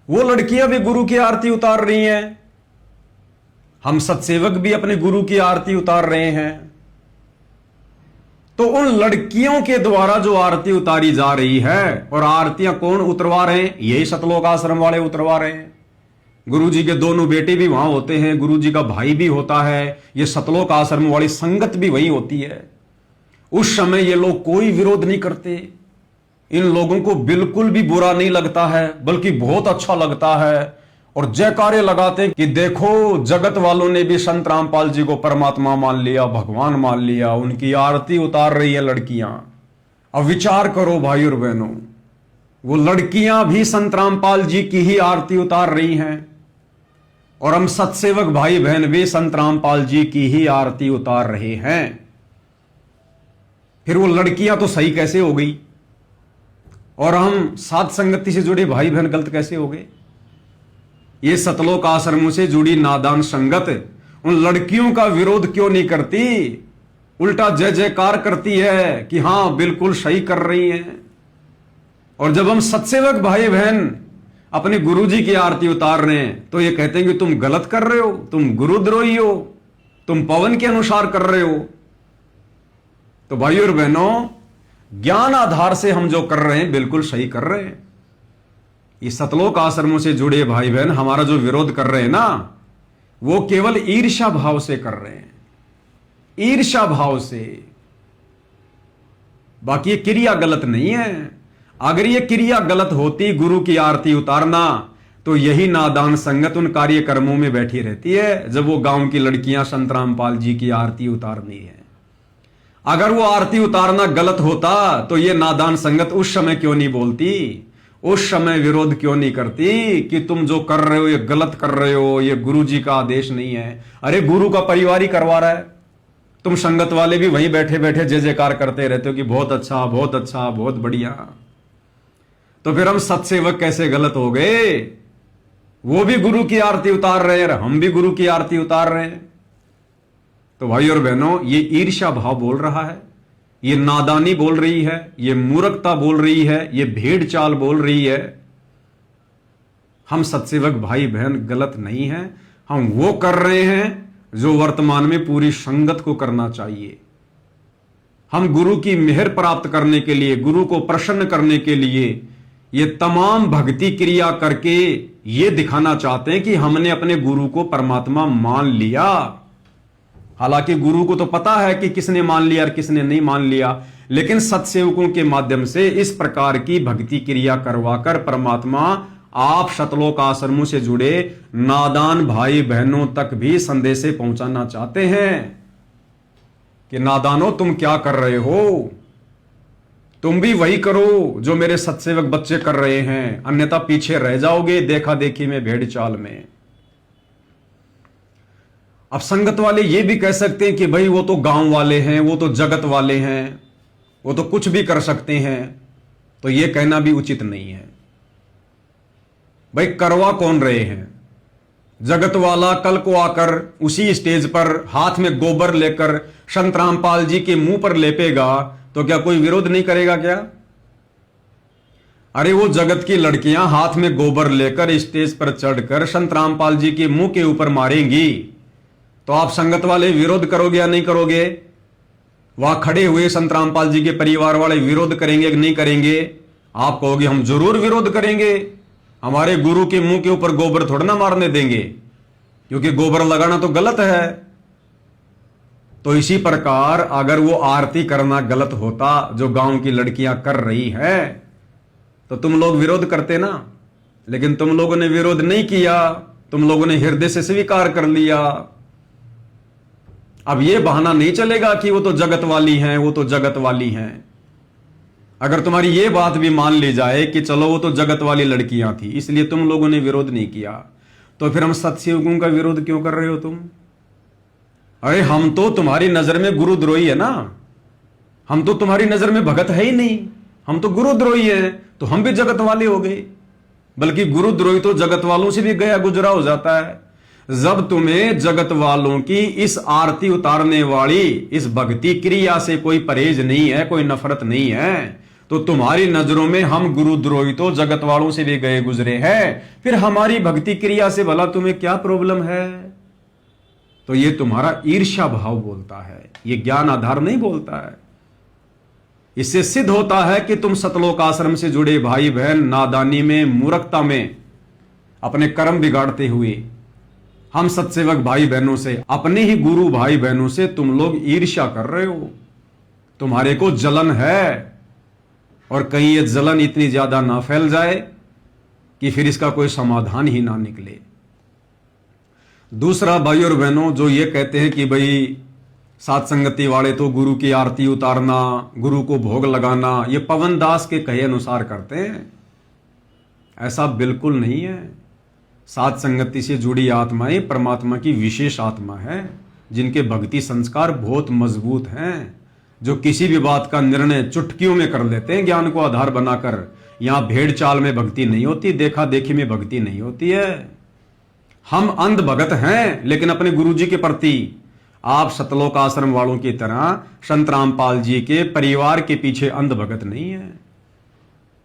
वो लड़कियां भी गुरु की आरती उतार रही हैं, हम सत्सेवक भी अपने गुरु की आरती उतार रहे हैं। तो उन लड़कियों के द्वारा जो आरती उतारी जा रही है, और आरतियां कौन उतरवा रहे हैं? यही सतलोक आश्रम वाले उतरवा रहे हैं। गुरु जी के दोनों बेटे भी वहां होते हैं, गुरु जी का भाई भी होता है, ये सतलोक आश्रम वाली संगत भी वही होती है। उस समय ये लोग कोई विरोध नहीं करते, इन लोगों को बिल्कुल भी बुरा नहीं लगता है, बल्कि बहुत अच्छा लगता है और जयकारे लगाते कि देखो जगत वालों ने भी संत रामपाल जी को परमात्मा मान लिया, भगवान मान लिया, उनकी आरती उतार रही है लड़कियां। अब विचार करो भाई और बहनों, वो लड़कियां भी संत रामपाल जी की ही आरती उतार रही हैं और हम सत्सेवक भाई बहन भी संत रामपाल जी की ही आरती उतार रहे हैं। फिर वो लड़कियां तो सही कैसे हो गई और हम साध संगति से जुड़े भाई बहन गलत कैसे हो गए? ये सतलोक आश्रमों से जुड़ी नादान संगत उन लड़कियों का विरोध क्यों नहीं करती, उल्टा जय जयकार करती है कि हां बिल्कुल सही कर रही हैं। और जब हम सत्सेवक भाई बहन अपने गुरुजी की आरती उतार रहे हैं तो ये कहते हैं कि तुम गलत कर रहे हो, तुम गुरुद्रोही हो, तुम पवन के अनुसार कर रहे हो। तो भाई और बहनों, ज्ञान आधार से हम जो कर रहे हैं बिल्कुल सही कर रहे हैं। ये सतलोक आश्रमों से जुड़े भाई बहन हमारा जो विरोध कर रहे हैं ना, वो केवल ईर्ष्या भाव से कर रहे हैं, ईर्ष्या भाव से। बाकी ये क्रिया गलत नहीं है। अगर ये क्रिया गलत होती, गुरु की आरती उतारना, तो यही नादान संगत उन कार्यक्रमों में बैठी रहती है जब वो गांव की लड़कियां संत रामपाल जी की आरती उतारनी है। अगर वो आरती उतारना गलत होता तो ये नादान संगत उस समय क्यों नहीं बोलती, उस समय विरोध क्यों नहीं करती कि तुम जो कर रहे हो ये गलत कर रहे हो, ये गुरु जी का आदेश नहीं है। अरे गुरु का परिवार ही करवा रहा है, तुम संगत वाले भी वहीं बैठे बैठे जय जयकार करते रहते हो कि बहुत अच्छा, बहुत अच्छा, बहुत बढ़िया। तो फिर हम सत्सेवक कैसे गलत हो गए? वो भी गुरु की आरती उतार रहे हैं, हम भी गुरु की आरती उतार रहे हैं। तो भाई और बहनों, ये ईर्ष्या भाव बोल रहा है, ये नादानी बोल रही है, ये मूर्खता बोल रही है, ये भेड़ चाल बोल रही है। हम सत्सेवक भाई बहन गलत नहीं हैं, हम वो कर रहे हैं जो वर्तमान में पूरी संगत को करना चाहिए। हम गुरु की मेहर प्राप्त करने के लिए, गुरु को प्रसन्न करने के लिए ये तमाम भक्ति क्रिया करके ये दिखाना चाहते हैं कि हमने अपने गुरु को परमात्मा मान लिया। हालांकि गुरु को तो पता है कि किसने मान लिया और किसने नहीं मान लिया, लेकिन सत्सेवकों के माध्यम से इस प्रकार की भक्ति क्रिया करवाकर परमात्मा आप सतलोक आश्रमों से जुड़े नादान भाई बहनों तक भी संदेशे पहुंचाना चाहते हैं कि नादानो, तुम क्या कर रहे हो? तुम भी वही करो जो मेरे सत्सेवक बच्चे कर रहे हैं, अन्यथा पीछे रह जाओगे देखा देखी में, भेड़ चाल में। अब संगत वाले ये भी कह सकते हैं कि भाई वो तो गांव वाले हैं, वो तो जगत वाले हैं, वो तो कुछ भी कर सकते हैं। तो ये कहना भी उचित नहीं है। भाई करवा कौन रहे हैं? जगत वाला कल को आकर उसी स्टेज पर हाथ में गोबर लेकर संत रामपाल जी के मुंह पर लेपेगा तो क्या कोई विरोध नहीं करेगा क्या? अरे वो जगत की लड़कियां हाथ में गोबर लेकर स्टेज पर चढ़कर संत रामपाल जी के मुंह के ऊपर मारेंगी तो आप संगत वाले विरोध करोगे या नहीं करोगे? वहां खड़े हुए संत रामपाल जी के परिवार वाले विरोध करेंगे कि नहीं करेंगे? आप कहोगे हम जरूर विरोध करेंगे, हमारे गुरु के मुंह के ऊपर गोबर थोड़ा ना मारने देंगे, क्योंकि गोबर लगाना तो गलत है। तो इसी प्रकार अगर वो आरती करना गलत होता जो गांव की लड़कियां कर रही है तो तुम लोग विरोध करते ना, लेकिन तुम लोगों ने विरोध नहीं किया, तुम लोगों ने हृदय से स्वीकार कर लिया। अब ये बहाना नहीं चलेगा कि वो तो जगत वाली हैं, वो तो जगत वाली हैं। अगर तुम्हारी ये बात भी मान ली जाए कि चलो वो तो जगत वाली लड़कियां थी इसलिए तुम लोगों ने विरोध नहीं किया, तो फिर हम सत्सेवकों का विरोध क्यों कर रहे हो तुम? अरे हम तो तुम्हारी नजर में गुरुद्रोही है ना, हम तो तुम्हारी नजर में भगत है ही नहीं, हम तो गुरुद्रोही है, तो हम भी जगत वाले हो गए। बल्कि गुरुद्रोही तो जगत वालों से भी गया गुजरा हो जाता है। जब तुम्हें जगत वालों की इस आरती उतारने वाली इस भक्ति क्रिया से कोई परहेज नहीं है, कोई नफरत नहीं है, तो तुम्हारी नजरों में हम गुरुद्रोही तो जगत वालों से भी गए गुजरे हैं, फिर हमारी भक्ति क्रिया से भला तुम्हें क्या प्रॉब्लम है? तो ये तुम्हारा ईर्ष्या भाव बोलता है, ये ज्ञान आधार नहीं बोलता है। इससे सिद्ध होता है कि तुम सतलोक आश्रम से जुड़े भाई बहन नादानी में, मूर्खता में अपने कर्म बिगाड़ते हुए हम सत्सेवक भाई बहनों से, अपने ही गुरु भाई बहनों से तुम लोग ईर्ष्या कर रहे हो, तुम्हारे को जलन है। और कहीं ये जलन इतनी ज्यादा ना फैल जाए कि फिर इसका कोई समाधान ही ना निकले। दूसरा, भाई और बहनों, जो ये कहते हैं कि भाई सात संगति वाले तो गुरु की आरती उतारना, गुरु को भोग लगाना, ये पवन दास के कहे अनुसार करते हैं, ऐसा बिल्कुल नहीं है। सात संगति से जुड़ी आत्माएं परमात्मा की विशेष आत्मा है, जिनके भक्ति संस्कार बहुत मजबूत हैं, जो किसी भी बात का निर्णय चुटकियों में कर लेते हैं ज्ञान को आधार बनाकर। यहां भेड़ चाल में भक्ति नहीं होती, देखा देखी में भक्ति नहीं होती है। हम अंध भगत हैं, लेकिन अपने गुरु जी के प्रति आप सतलोक आश्रम वालों की तरह संत रामपाल जी के परिवार के पीछे अंध भगत नहीं है।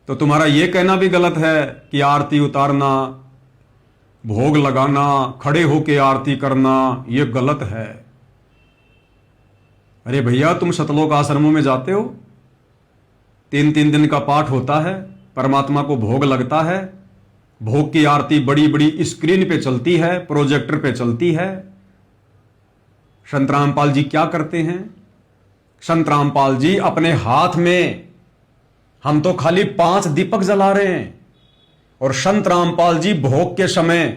तो तुम्हारा यह कहना भी गलत है कि आरती उतारना, भोग लगाना, खड़े होके आरती करना, यह गलत है। अरे भैया, तुम सतलोक आश्रमों में जाते हो, 3-3 दिन का पाठ होता है, परमात्मा को भोग लगता है, भोग की आरती बड़ी बड़ी स्क्रीन पे चलती है, प्रोजेक्टर पे चलती है। संत रामपाल जी क्या करते हैं? संत रामपाल जी अपने हाथ में, हम तो खाली 5 दीपक जला रहे हैं, और संत रामपाल जी भोग के समय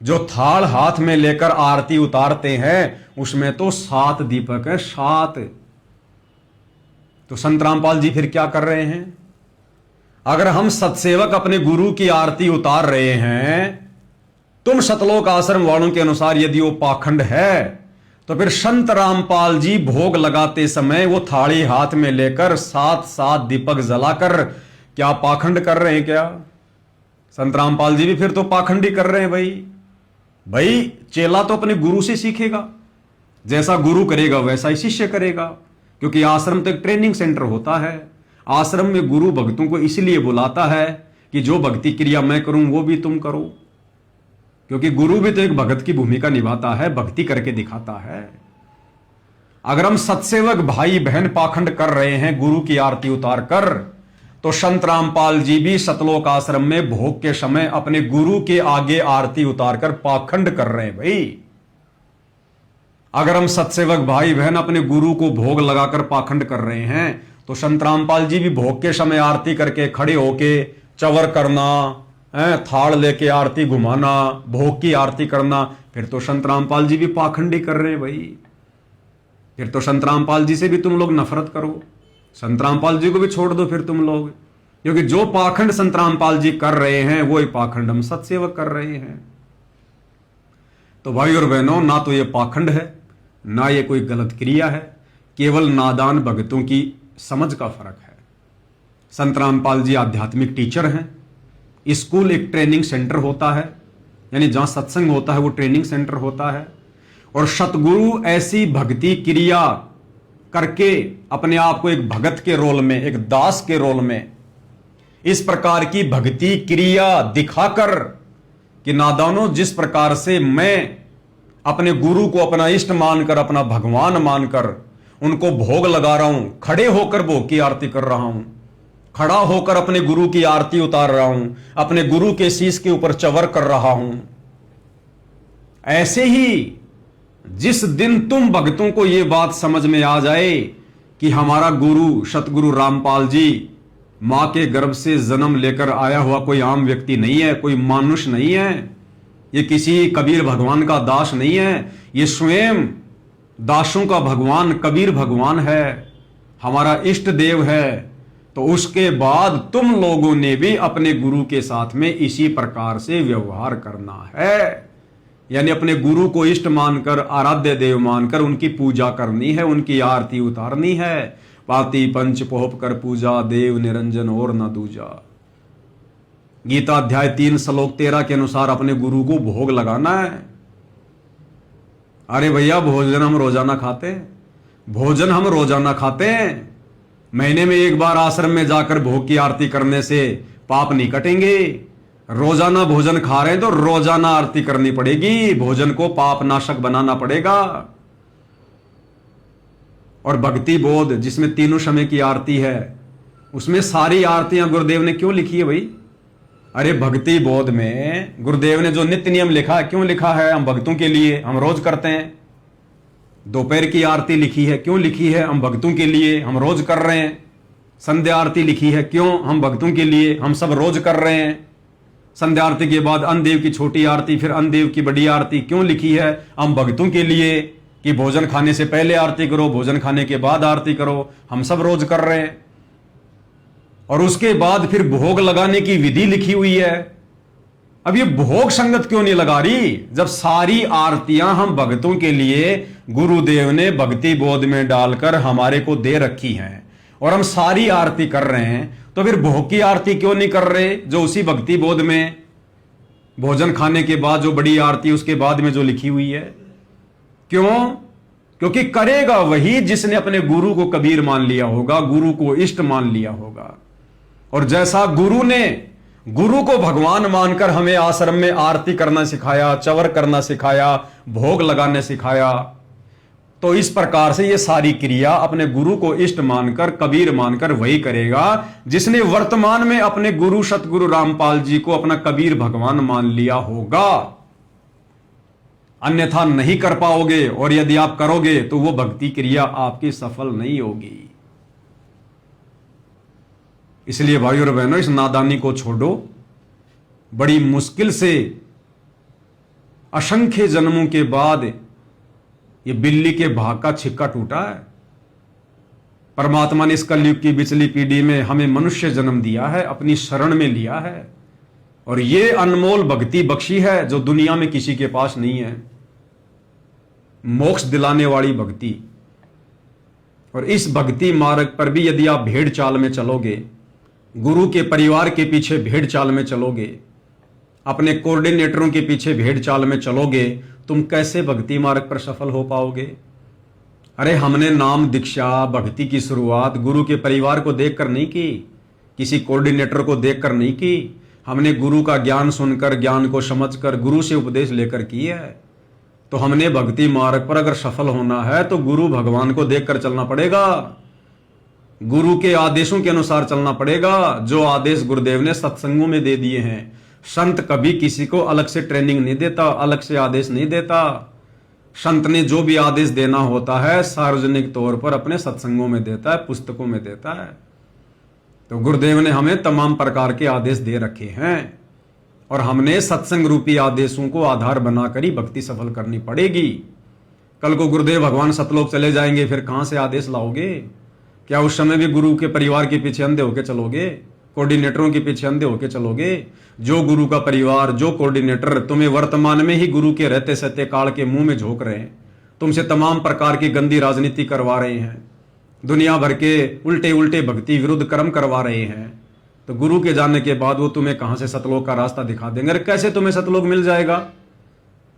जो थाल हाथ में लेकर आरती उतारते हैं उसमें तो 7 दीपक है, 7। तो संत रामपाल जी फिर क्या कर रहे हैं? अगर हम सत्सेवक अपने गुरु की आरती उतार रहे हैं, तुम सतलोक आश्रम वालों के अनुसार यदि वो पाखंड है, तो फिर संत रामपाल जी भोग लगाते समय वो थाली हाथ में लेकर 7-7 दीपक जलाकर क्या पाखंड कर रहे हैं क्या? संत रामपाल जी भी फिर तो पाखंडी कर रहे हैं। भाई चेला तो अपने गुरु से सीखेगा, जैसा गुरु करेगा वैसा ही शिष्य करेगा, क्योंकि आश्रम तो एक ट्रेनिंग सेंटर होता है। आश्रम में गुरु भक्तों को इसलिए बुलाता है कि जो भक्ति क्रिया मैं करूं वो भी तुम करो, क्योंकि गुरु भी तो एक भगत की भूमिका निभाता है, भक्ति करके दिखाता है। अगर हम सत्सेवक भाई बहन पाखंड कर रहे हैं गुरु की आरती उतार कर, तो संत रामपाल जी भी सतलोक आश्रम में भोग के समय अपने गुरु के आगे आरती उतारकर पाखंड कर रहे हैं। भाई अगर हम सत्सेवक भाई बहन अपने गुरु को भोग लगाकर पाखंड कर रहे हैं, तो संत रामपाल जी भी भोग के समय आरती करके खड़े होके चवर करना, थाल लेके आरती घुमाना, भोग की आरती करना, फिर तो संत रामपाल जी भी पाखंडी कर रहे हैं। भाई फिर तो संत रामपाल जी से भी तुम लोग नफरत करो, संत रामपाल जी को भी छोड़ दो फिर तुम लोग, क्योंकि जो पाखंड संत रामपाल जी कर रहे हैं वो ही पाखंड हम सत्सेवक कर रहे हैं। तो भाई और बहनों, ना तो ये पाखंड है, ना ये कोई गलत क्रिया है, केवल नादान भगतों की समझ का फर्क है। संत रामपाल जी आध्यात्मिक टीचर हैं। स्कूल एक ट्रेनिंग सेंटर होता है, यानी जहां सत्संग होता है वो ट्रेनिंग सेंटर होता है, और सतगुरु ऐसी भक्ति क्रिया करके अपने आप को एक भगत के रोल में, एक दास के रोल में, इस प्रकार की भक्ति क्रिया दिखाकर कि नादानों, जिस प्रकार से मैं अपने गुरु को अपना इष्ट मानकर, अपना भगवान मानकर उनको भोग लगा रहा हूं, खड़े होकर भोग की आरती कर रहा हूं, खड़ा होकर अपने गुरु की आरती उतार रहा हूं, अपने गुरु के शीश के ऊपर चवर कर रहा हूं, ऐसे ही जिस दिन तुम भक्तों को यह बात समझ में आ जाए कि हमारा गुरु सतगुरु रामपाल जी मां के गर्भ से जन्म लेकर आया हुआ कोई आम व्यक्ति नहीं है, कोई मानुष नहीं है, ये किसी कबीर भगवान का दास नहीं है, ये स्वयं दासों का भगवान कबीर भगवान है, हमारा इष्ट देव है, तो उसके बाद तुम लोगों ने भी अपने गुरु के साथ में इसी प्रकार से व्यवहार करना है। यानी अपने गुरु को इष्ट मानकर, आराध्य देव मानकर उनकी पूजा करनी है, उनकी आरती उतारनी है। पाती पंच पोहप कर पूजा, देव निरंजन और न दूजा। गीता अध्याय 3 श्लोक 13 के अनुसार अपने गुरु को भोग लगाना है। अरे भैया, भोजन हम रोजाना खाते हैं, भोजन हम रोजाना खाते हैं। महीने में एक बार आश्रम में जाकर भोग की आरती करने से पाप नहीं कटेंगे। रोजाना भोजन खा रहे हैं तो रोजाना आरती करनी पड़ेगी, भोजन को पाप नाशक बनाना पड़ेगा। और भक्ति बोध जिसमें तीनों समय की आरती है, उसमें सारी आरतियां गुरुदेव ने क्यों लिखी है भाई? अरे भक्ति बोध में गुरुदेव ने जो नित्य नियम लिखा है, क्यों लिखा है? हम भक्तों के लिए, हम रोज करते हैं। दोपहर की आरती लिखी है, क्यों लिखी है? हम भक्तों के लिए, हम रोज कर रहे हैं। संध्या आरती लिखी है, क्यों? हम भक्तों के लिए, हम सब रोज कर रहे हैं। संध्या आरती के बाद अन्नदेव की छोटी आरती, फिर अन्नदेव की बड़ी आरती क्यों लिखी है? हम भक्तों के लिए, कि भोजन खाने से पहले आरती करो, भोजन खाने के बाद आरती करो। हम सब रोज कर रहे हैं। और उसके बाद फिर भोग लगाने की विधि लिखी हुई है। अब ये भोग संगत क्यों नहीं लगा रही, जब सारी आरतियां हम भक्तों के लिए गुरुदेव ने भक्ति बोध में डालकर हमारे को दे रखी हैं और हम सारी आरती कर रहे हैं, तो फिर भोग की आरती क्यों नहीं कर रहे, जो उसी भक्ति बोध में भोजन खाने के बाद जो बड़ी आरती उसके बाद में जो लिखी हुई है? क्यों? क्योंकि करेगा वही जिसने अपने गुरु को कबीर मान लिया होगा, गुरु को इष्ट मान लिया होगा। और जैसा गुरु ने गुरु को भगवान मानकर हमें आश्रम में आरती करना सिखाया, चवर करना सिखाया, भोग लगाने सिखाया, तो इस प्रकार से ये सारी क्रिया अपने गुरु को इष्ट मानकर, कबीर मानकर वही करेगा जिसने वर्तमान में अपने गुरु सतगुरु रामपाल जी को अपना कबीर भगवान मान लिया होगा। अन्यथा नहीं कर पाओगे, और यदि आप करोगे तो वो भक्ति क्रिया आपकी सफल नहीं होगी। इसलिए भाइयों और बहनों, इस नादानी को छोड़ो। बड़ी मुश्किल से असंख्य जन्मों के बाद ये बिल्ली के भाग का छिक्का टूटा है। परमात्मा ने इस कलयुग की बिचली पीढ़ी में हमें मनुष्य जन्म दिया है, अपनी शरण में लिया है, और ये अनमोल भक्ति बख्शी है जो दुनिया में किसी के पास नहीं है, मोक्ष दिलाने वाली भक्ति। और इस भक्ति मार्ग पर भी यदि आप भेड़ चाल में चलोगे, गुरु के परिवार के पीछे भेड़ चाल में चलोगे, अपने कोऑर्डिनेटरों के पीछे भेड़ चाल में चलोगे, तुम कैसे भक्ति मार्ग पर सफल हो पाओगे? अरे हमने नाम दीक्षा भक्ति की शुरुआत गुरु के परिवार को देखकर नहीं की, किसी कोऑर्डिनेटर को देखकर नहीं की। हमने गुरु का ज्ञान सुनकर, ज्ञान को समझकर, गुरु से उपदेश लेकर की है। तो हमने भक्ति मार्ग पर अगर सफल होना है तो गुरु भगवान को देखकर चलना पड़ेगा, गुरु के आदेशों के अनुसार चलना पड़ेगा, जो आदेश गुरुदेव ने सत्संगों में दे दिए हैं। संत कभी किसी को अलग से ट्रेनिंग नहीं देता, अलग से आदेश नहीं देता। संत ने जो भी आदेश देना होता है सार्वजनिक तौर पर अपने सत्संगों में देता है, पुस्तकों में देता है। तो गुरुदेव ने हमें तमाम प्रकार के आदेश दे रखे हैं, और हमने सत्संग रूपी आदेशों को आधार बनाकर ही भक्ति सफल करनी पड़ेगी। कल को गुरुदेव भगवान सतलोक चले जाएंगे, फिर कहां से आदेश लाओगे? क्या उस समय भी गुरु के परिवार के पीछे अंधे होके चलोगे, कोऑर्डिनेटरों के पीछे अंधे होके चलोगे? जो गुरु का परिवार, जो कोऑर्डिनेटर तुम्हें वर्तमान में ही गुरु के रहते सहते काल के मुंह में झोंक रहे हैं, तुमसे तमाम प्रकार की गंदी राजनीति करवा रहे हैं, दुनिया भर के उल्टे उल्टे भक्ति विरुद्ध कर्म करवा रहे हैं, तो गुरु के जाने के बाद वो तुम्हें कहां से सतलोक का रास्ता दिखा देंगे? अरे कैसे तुम्हें सतलोक मिल जाएगा?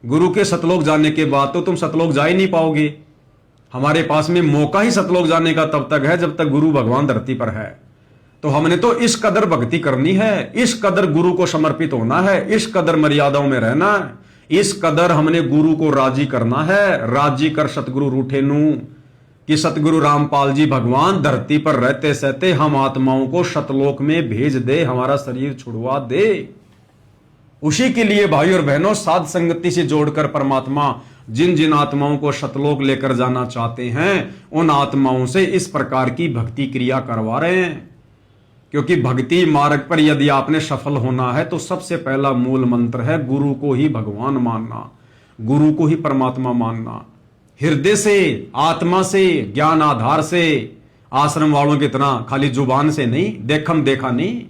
गुरु के सतलोक जाने के बाद तो तुम सतलोक जा ही नहीं पाओगे। हमारे पास में मौका ही सतलोक जाने का तब तक है जब तक गुरु भगवान धरती पर है। तो हमने तो इस कदर भक्ति करनी है, इस कदर गुरु को समर्पित होना है, इस कदर मर्यादाओं में रहना है, इस कदर हमने गुरु को राजी करना है। राजी कर सतगुरु रूठे नू, कि सतगुरु रामपाल जी भगवान धरती पर रहते सहते हम आत्माओं को सतलोक में भेज दे, हमारा शरीर छुड़वा दे। उसी के लिए भाई और बहनों, साध संगति से जोड़कर परमात्मा जिन जिन आत्माओं को सतलोक लेकर जाना चाहते हैं, उन आत्माओं से इस प्रकार की भक्ति क्रिया करवा रहे हैं। क्योंकि भक्ति मार्ग पर यदि आपने सफल होना है तो सबसे पहला मूल मंत्र है गुरु को ही भगवान मानना, गुरु को ही परमात्मा मानना। हृदय से, आत्मा से, ज्ञान आधार से आश्रम वालों की तरह खाली जुबान से नहीं, देखम देखा नहीं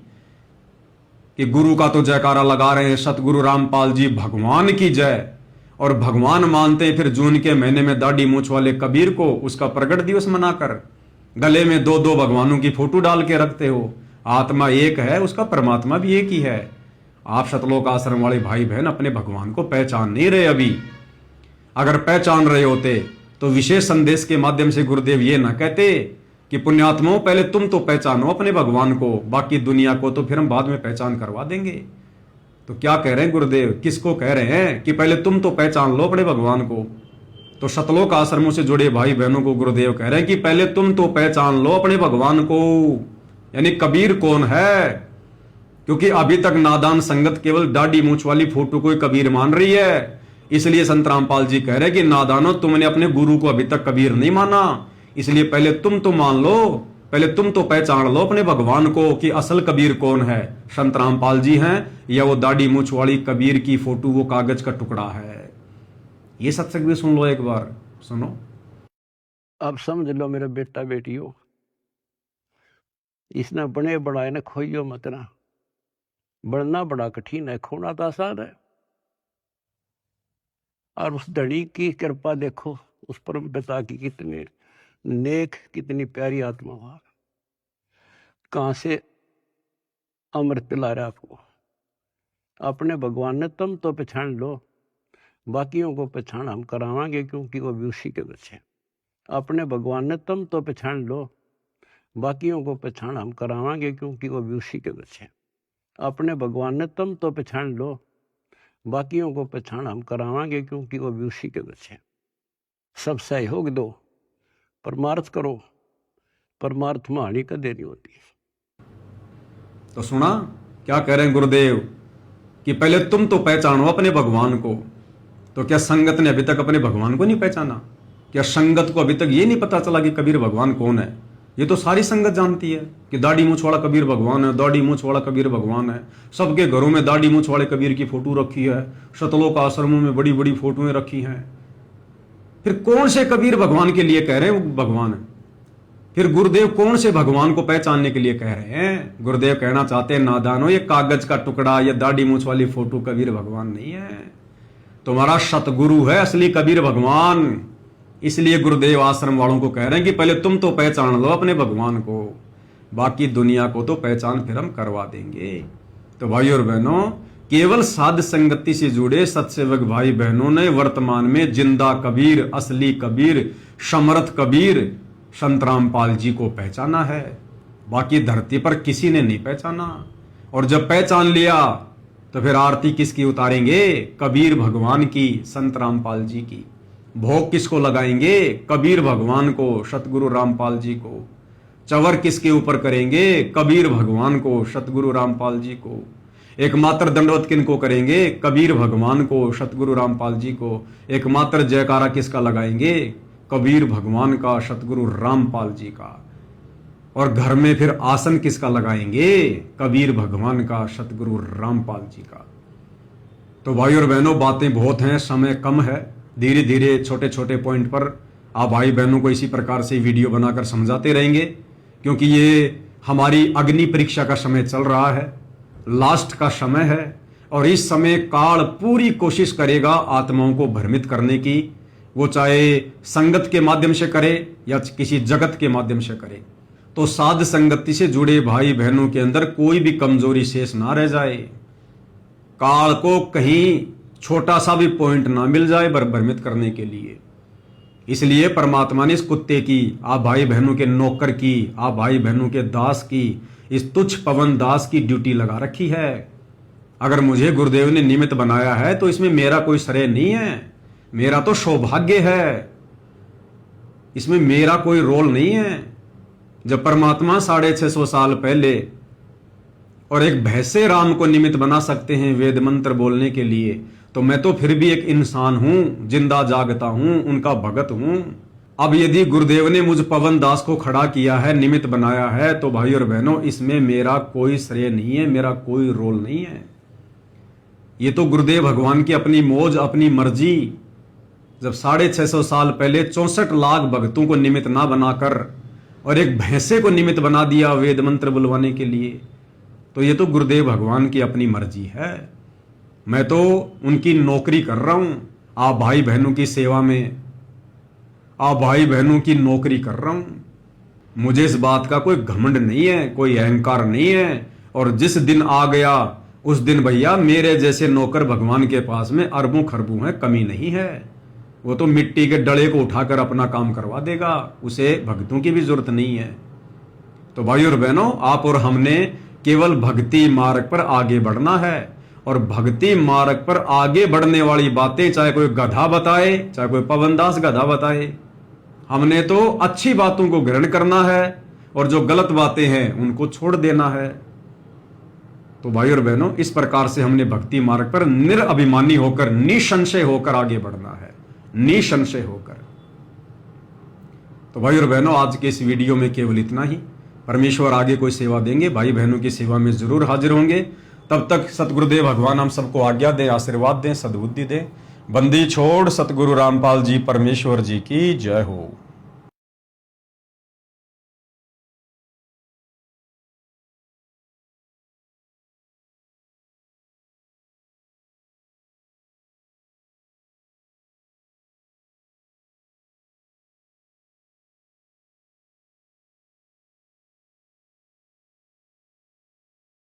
कि गुरु का तो जयकारा लगा रहे हैं, सतगुरु रामपाल जी भगवान की जय, और भगवान मानते हैं फिर जून के महीने में दाढ़ी मूछ वाले कबीर को उसका प्रगट दिवस मनाकर गले में दो दो भगवानों की फोटो डाल के रखते हो। आत्मा एक है, उसका परमात्मा भी एक ही है। आप सतलोक आश्रम वाले भाई बहन अपने भगवान को पहचान नहीं रहे अभी। अगर पहचान रहे होते तो विशेष संदेश के माध्यम से गुरुदेव ये ना कहते कि पुण्यात्माओं पहले तुम तो पहचानो अपने भगवान को, बाकी दुनिया को तो फिर हम बाद में पहचान करवा देंगे। तो क्या कह रहे हैं गुरुदेव, किसको कह रहे हैं कि पहले तुम तो पहचान लो अपने भगवान को? तो सतलोक आश्रमों से जुड़े भाई बहनों को गुरुदेव कह रहे हैं कि पहले तुम तो पहचान लो अपने भगवान को, यानी कबीर कौन है। क्योंकि अभी तक नादान संगत केवल दाढ़ी मूछ वाली फोटो को कबीर मान रही है। इसलिए संत रामपाल जी कह रहे हैं कि नादानो, तुमने अपने गुरु को अभी तक कबीर नहीं माना, इसलिए पहले तुम तो मान लो, पहले तुम तो पहचान लो अपने भगवान को कि असल कबीर कौन है, संत रामपाल जी हैं या वो दाढ़ी मूछ वाली कबीर की फोटो वो कागज का टुकड़ा है। ये सत्संग भी सुन लो, एक बार सुनो। अब समझ लो मेरे बेटा बेटियों, इसने बने बढ़ाए ने खोइयो मत ना। बढ़ना बड़ा कठिन है, खोना तो आसान है। और उस धड़ी की कृपा देखो, उस परम पिता की कितने नेक, कितनी प्यारी आत्मा हुआ, कहां से अमृत पिला रहा आपको। अपने भगवान ने तुम तो पहचान लो, बाकियों को पहचान हम करावांगे क्योंकि वो भी उसी के बच्चे। अपने भगवान ने तुम तो पहचान लो, बाकियों को पहचान हम करावांगे क्योंकि वो भी उसी के बच्चे। अपने भगवान ने तुम तो पहचान लो, बाकियों को पहचान हम करावांगे क्योंकि वो भी उसी के बच्चे। सब सहयोग दो, परमार्थ करो, परमार्थ में हानि का देरी होती है। तो सुना क्या कह रहे हैं गुरुदेव कि पहले तुम तो पहचानो अपने भगवान को। तो क्या संगत ने अभी तक अपने भगवान को नहीं पहचाना? क्या संगत को अभी तक ये नहीं पता चला कि कबीर भगवान कौन है? ये तो सारी संगत जानती है कि दाढ़ी मूछ वाला कबीर भगवान है, दाढ़ी मूछ वाला कबीर भगवान है। सबके घरों में दाढ़ी मूछ वाले कबीर की फोटो रखी है, सतलोक आश्रमों में बड़ी बड़ी फोटोएं रखी हैं। फिर कौन से कबीर भगवान के लिए कह रहे हैं वो भगवान है? फिर गुरुदेव कौन से भगवान को पहचानने के लिए कह रहे हैं? गुरुदेव कहना चाहते हैं, नादानो, ये कागज का टुकड़ा, ये दाढ़ी मूछ वाली फोटो कबीर भगवान नहीं है, तुम्हारा सतगुरु है असली कबीर भगवान। इसलिए गुरुदेव आश्रम वालों को कह रहे हैं कि पहले तुम तो पहचान लो अपने भगवान को, बाकी दुनिया को तो पहचान फिर हम करवा देंगे। तो भाई और बहनों, केवल साध संगति से जुड़े सत्सेवक भाई बहनों ने वर्तमान में जिंदा कबीर, असली कबीर, समर्थ कबीर संत रामपाल जी को पहचाना है। बाकी धरती पर किसी ने नहीं पहचाना। और जब पहचान लिया तो फिर आरती किसकी उतारेंगे? कबीर भगवान की, संत रामपाल जी की। भोग किसको लगाएंगे? कबीर भगवान को, सतगुरु रामपाल जी को। चवर किसके ऊपर करेंगे? कबीर भगवान को, सतगुरु रामपाल जी को। एकमात्र दंडवत किनको करेंगे? कबीर भगवान को, सतगुरु रामपाल जी को। एकमात्र जयकारा किसका लगाएंगे? कबीर भगवान का, सतगुरु रामपाल जी का। और घर में फिर आसन किसका लगाएंगे? कबीर भगवान का, सतगुरु रामपाल जी का। तो भाई और बहनों, बातें बहुत हैं, समय कम है। धीरे धीरे छोटे छोटे पॉइंट पर आप भाई बहनों को इसी प्रकार से वीडियो बनाकर समझाते रहेंगे, क्योंकि ये हमारी अग्नि परीक्षा का समय चल रहा है, लास्ट का समय है। और इस समय काल पूरी कोशिश करेगा आत्माओं को भ्रमित करने की, वो चाहे संगत के माध्यम से करे या किसी जगत के माध्यम से करे। तो साध संगति से जुड़े भाई बहनों के अंदर कोई भी कमजोरी शेष ना रह जाए, काल को कहीं छोटा सा भी पॉइंट ना मिल जाए भ्रमित करने के लिए। इसलिए परमात्मा ने इस कुत्ते की, आप भाई बहनों के नौकर की, आप भाई बहनों के दास की, इस तुच्छ पवन दास की ड्यूटी लगा रखी है। अगर मुझे गुरुदेव ने निमित्त बनाया है तो इसमें मेरा कोई श्रेय नहीं है, मेरा तो सौभाग्य है, इसमें मेरा कोई रोल नहीं है। जब परमात्मा 650 साल पहले और एक भैंसे राम को निमित्त बना सकते हैं वेद मंत्र बोलने के लिए, तो मैं तो फिर भी एक इंसान हूं, जिंदा जागता हूं, उनका भगत हूं। अब यदि गुरुदेव ने मुझ पवन दास को खड़ा किया है, निमित्त बनाया है, तो भाई और बहनों, इसमें मेरा कोई श्रेय नहीं है, मेरा कोई रोल नहीं है। ये तो गुरुदेव भगवान की अपनी मौज, अपनी मर्जी। जब 650 साल पहले 64 लाख भक्तों को निमित्त ना बनाकर और एक भैंसे को निमित्त बना दिया वेद मंत्र बुलवाने के लिए, तो ये तो गुरुदेव भगवान की अपनी मर्जी है। मैं तो उनकी नौकरी कर रहा हूं, आप भाई बहनों की सेवा में, आप भाई बहनों की नौकरी कर रहा हूं। मुझे इस बात का कोई घमंड नहीं है, कोई अहंकार नहीं है। और जिस दिन आ गया उस दिन भैया मेरे जैसे नौकर भगवान के पास में अरबों खरबों है, कमी नहीं है। वो तो मिट्टी के डले को उठाकर अपना काम करवा देगा, उसे भक्तों की भी जरूरत नहीं है। तो भाई और बहनों, आप और हमने केवल भक्ति मार्ग पर आगे बढ़ना है। और भक्ति मार्ग पर आगे बढ़ने वाली बातें चाहे कोई गधा बताए, चाहे कोई पवनदास गधा बताए, हमने तो अच्छी बातों को ग्रहण करना है और जो गलत बातें हैं उनको छोड़ देना है। तो भाई और बहनों, इस प्रकार से हमने भक्ति मार्ग पर निरअभिमानी होकर, निसंशय होकर आगे बढ़ना है, निसंशय होकर। तो भाई और बहनों, आज के इस वीडियो में केवल इतना ही। परमेश्वर आगे कोई सेवा देंगे, भाई बहनों की सेवा में जरूर हाजिर होंगे। तब तक सतगुरुदेव भगवान हम सबको आज्ञा दें, आशीर्वाद दें, सद्बुद्धि दें। बंदी छोड़ सतगुरु रामपाल जी परमेश्वर जी की जय हो।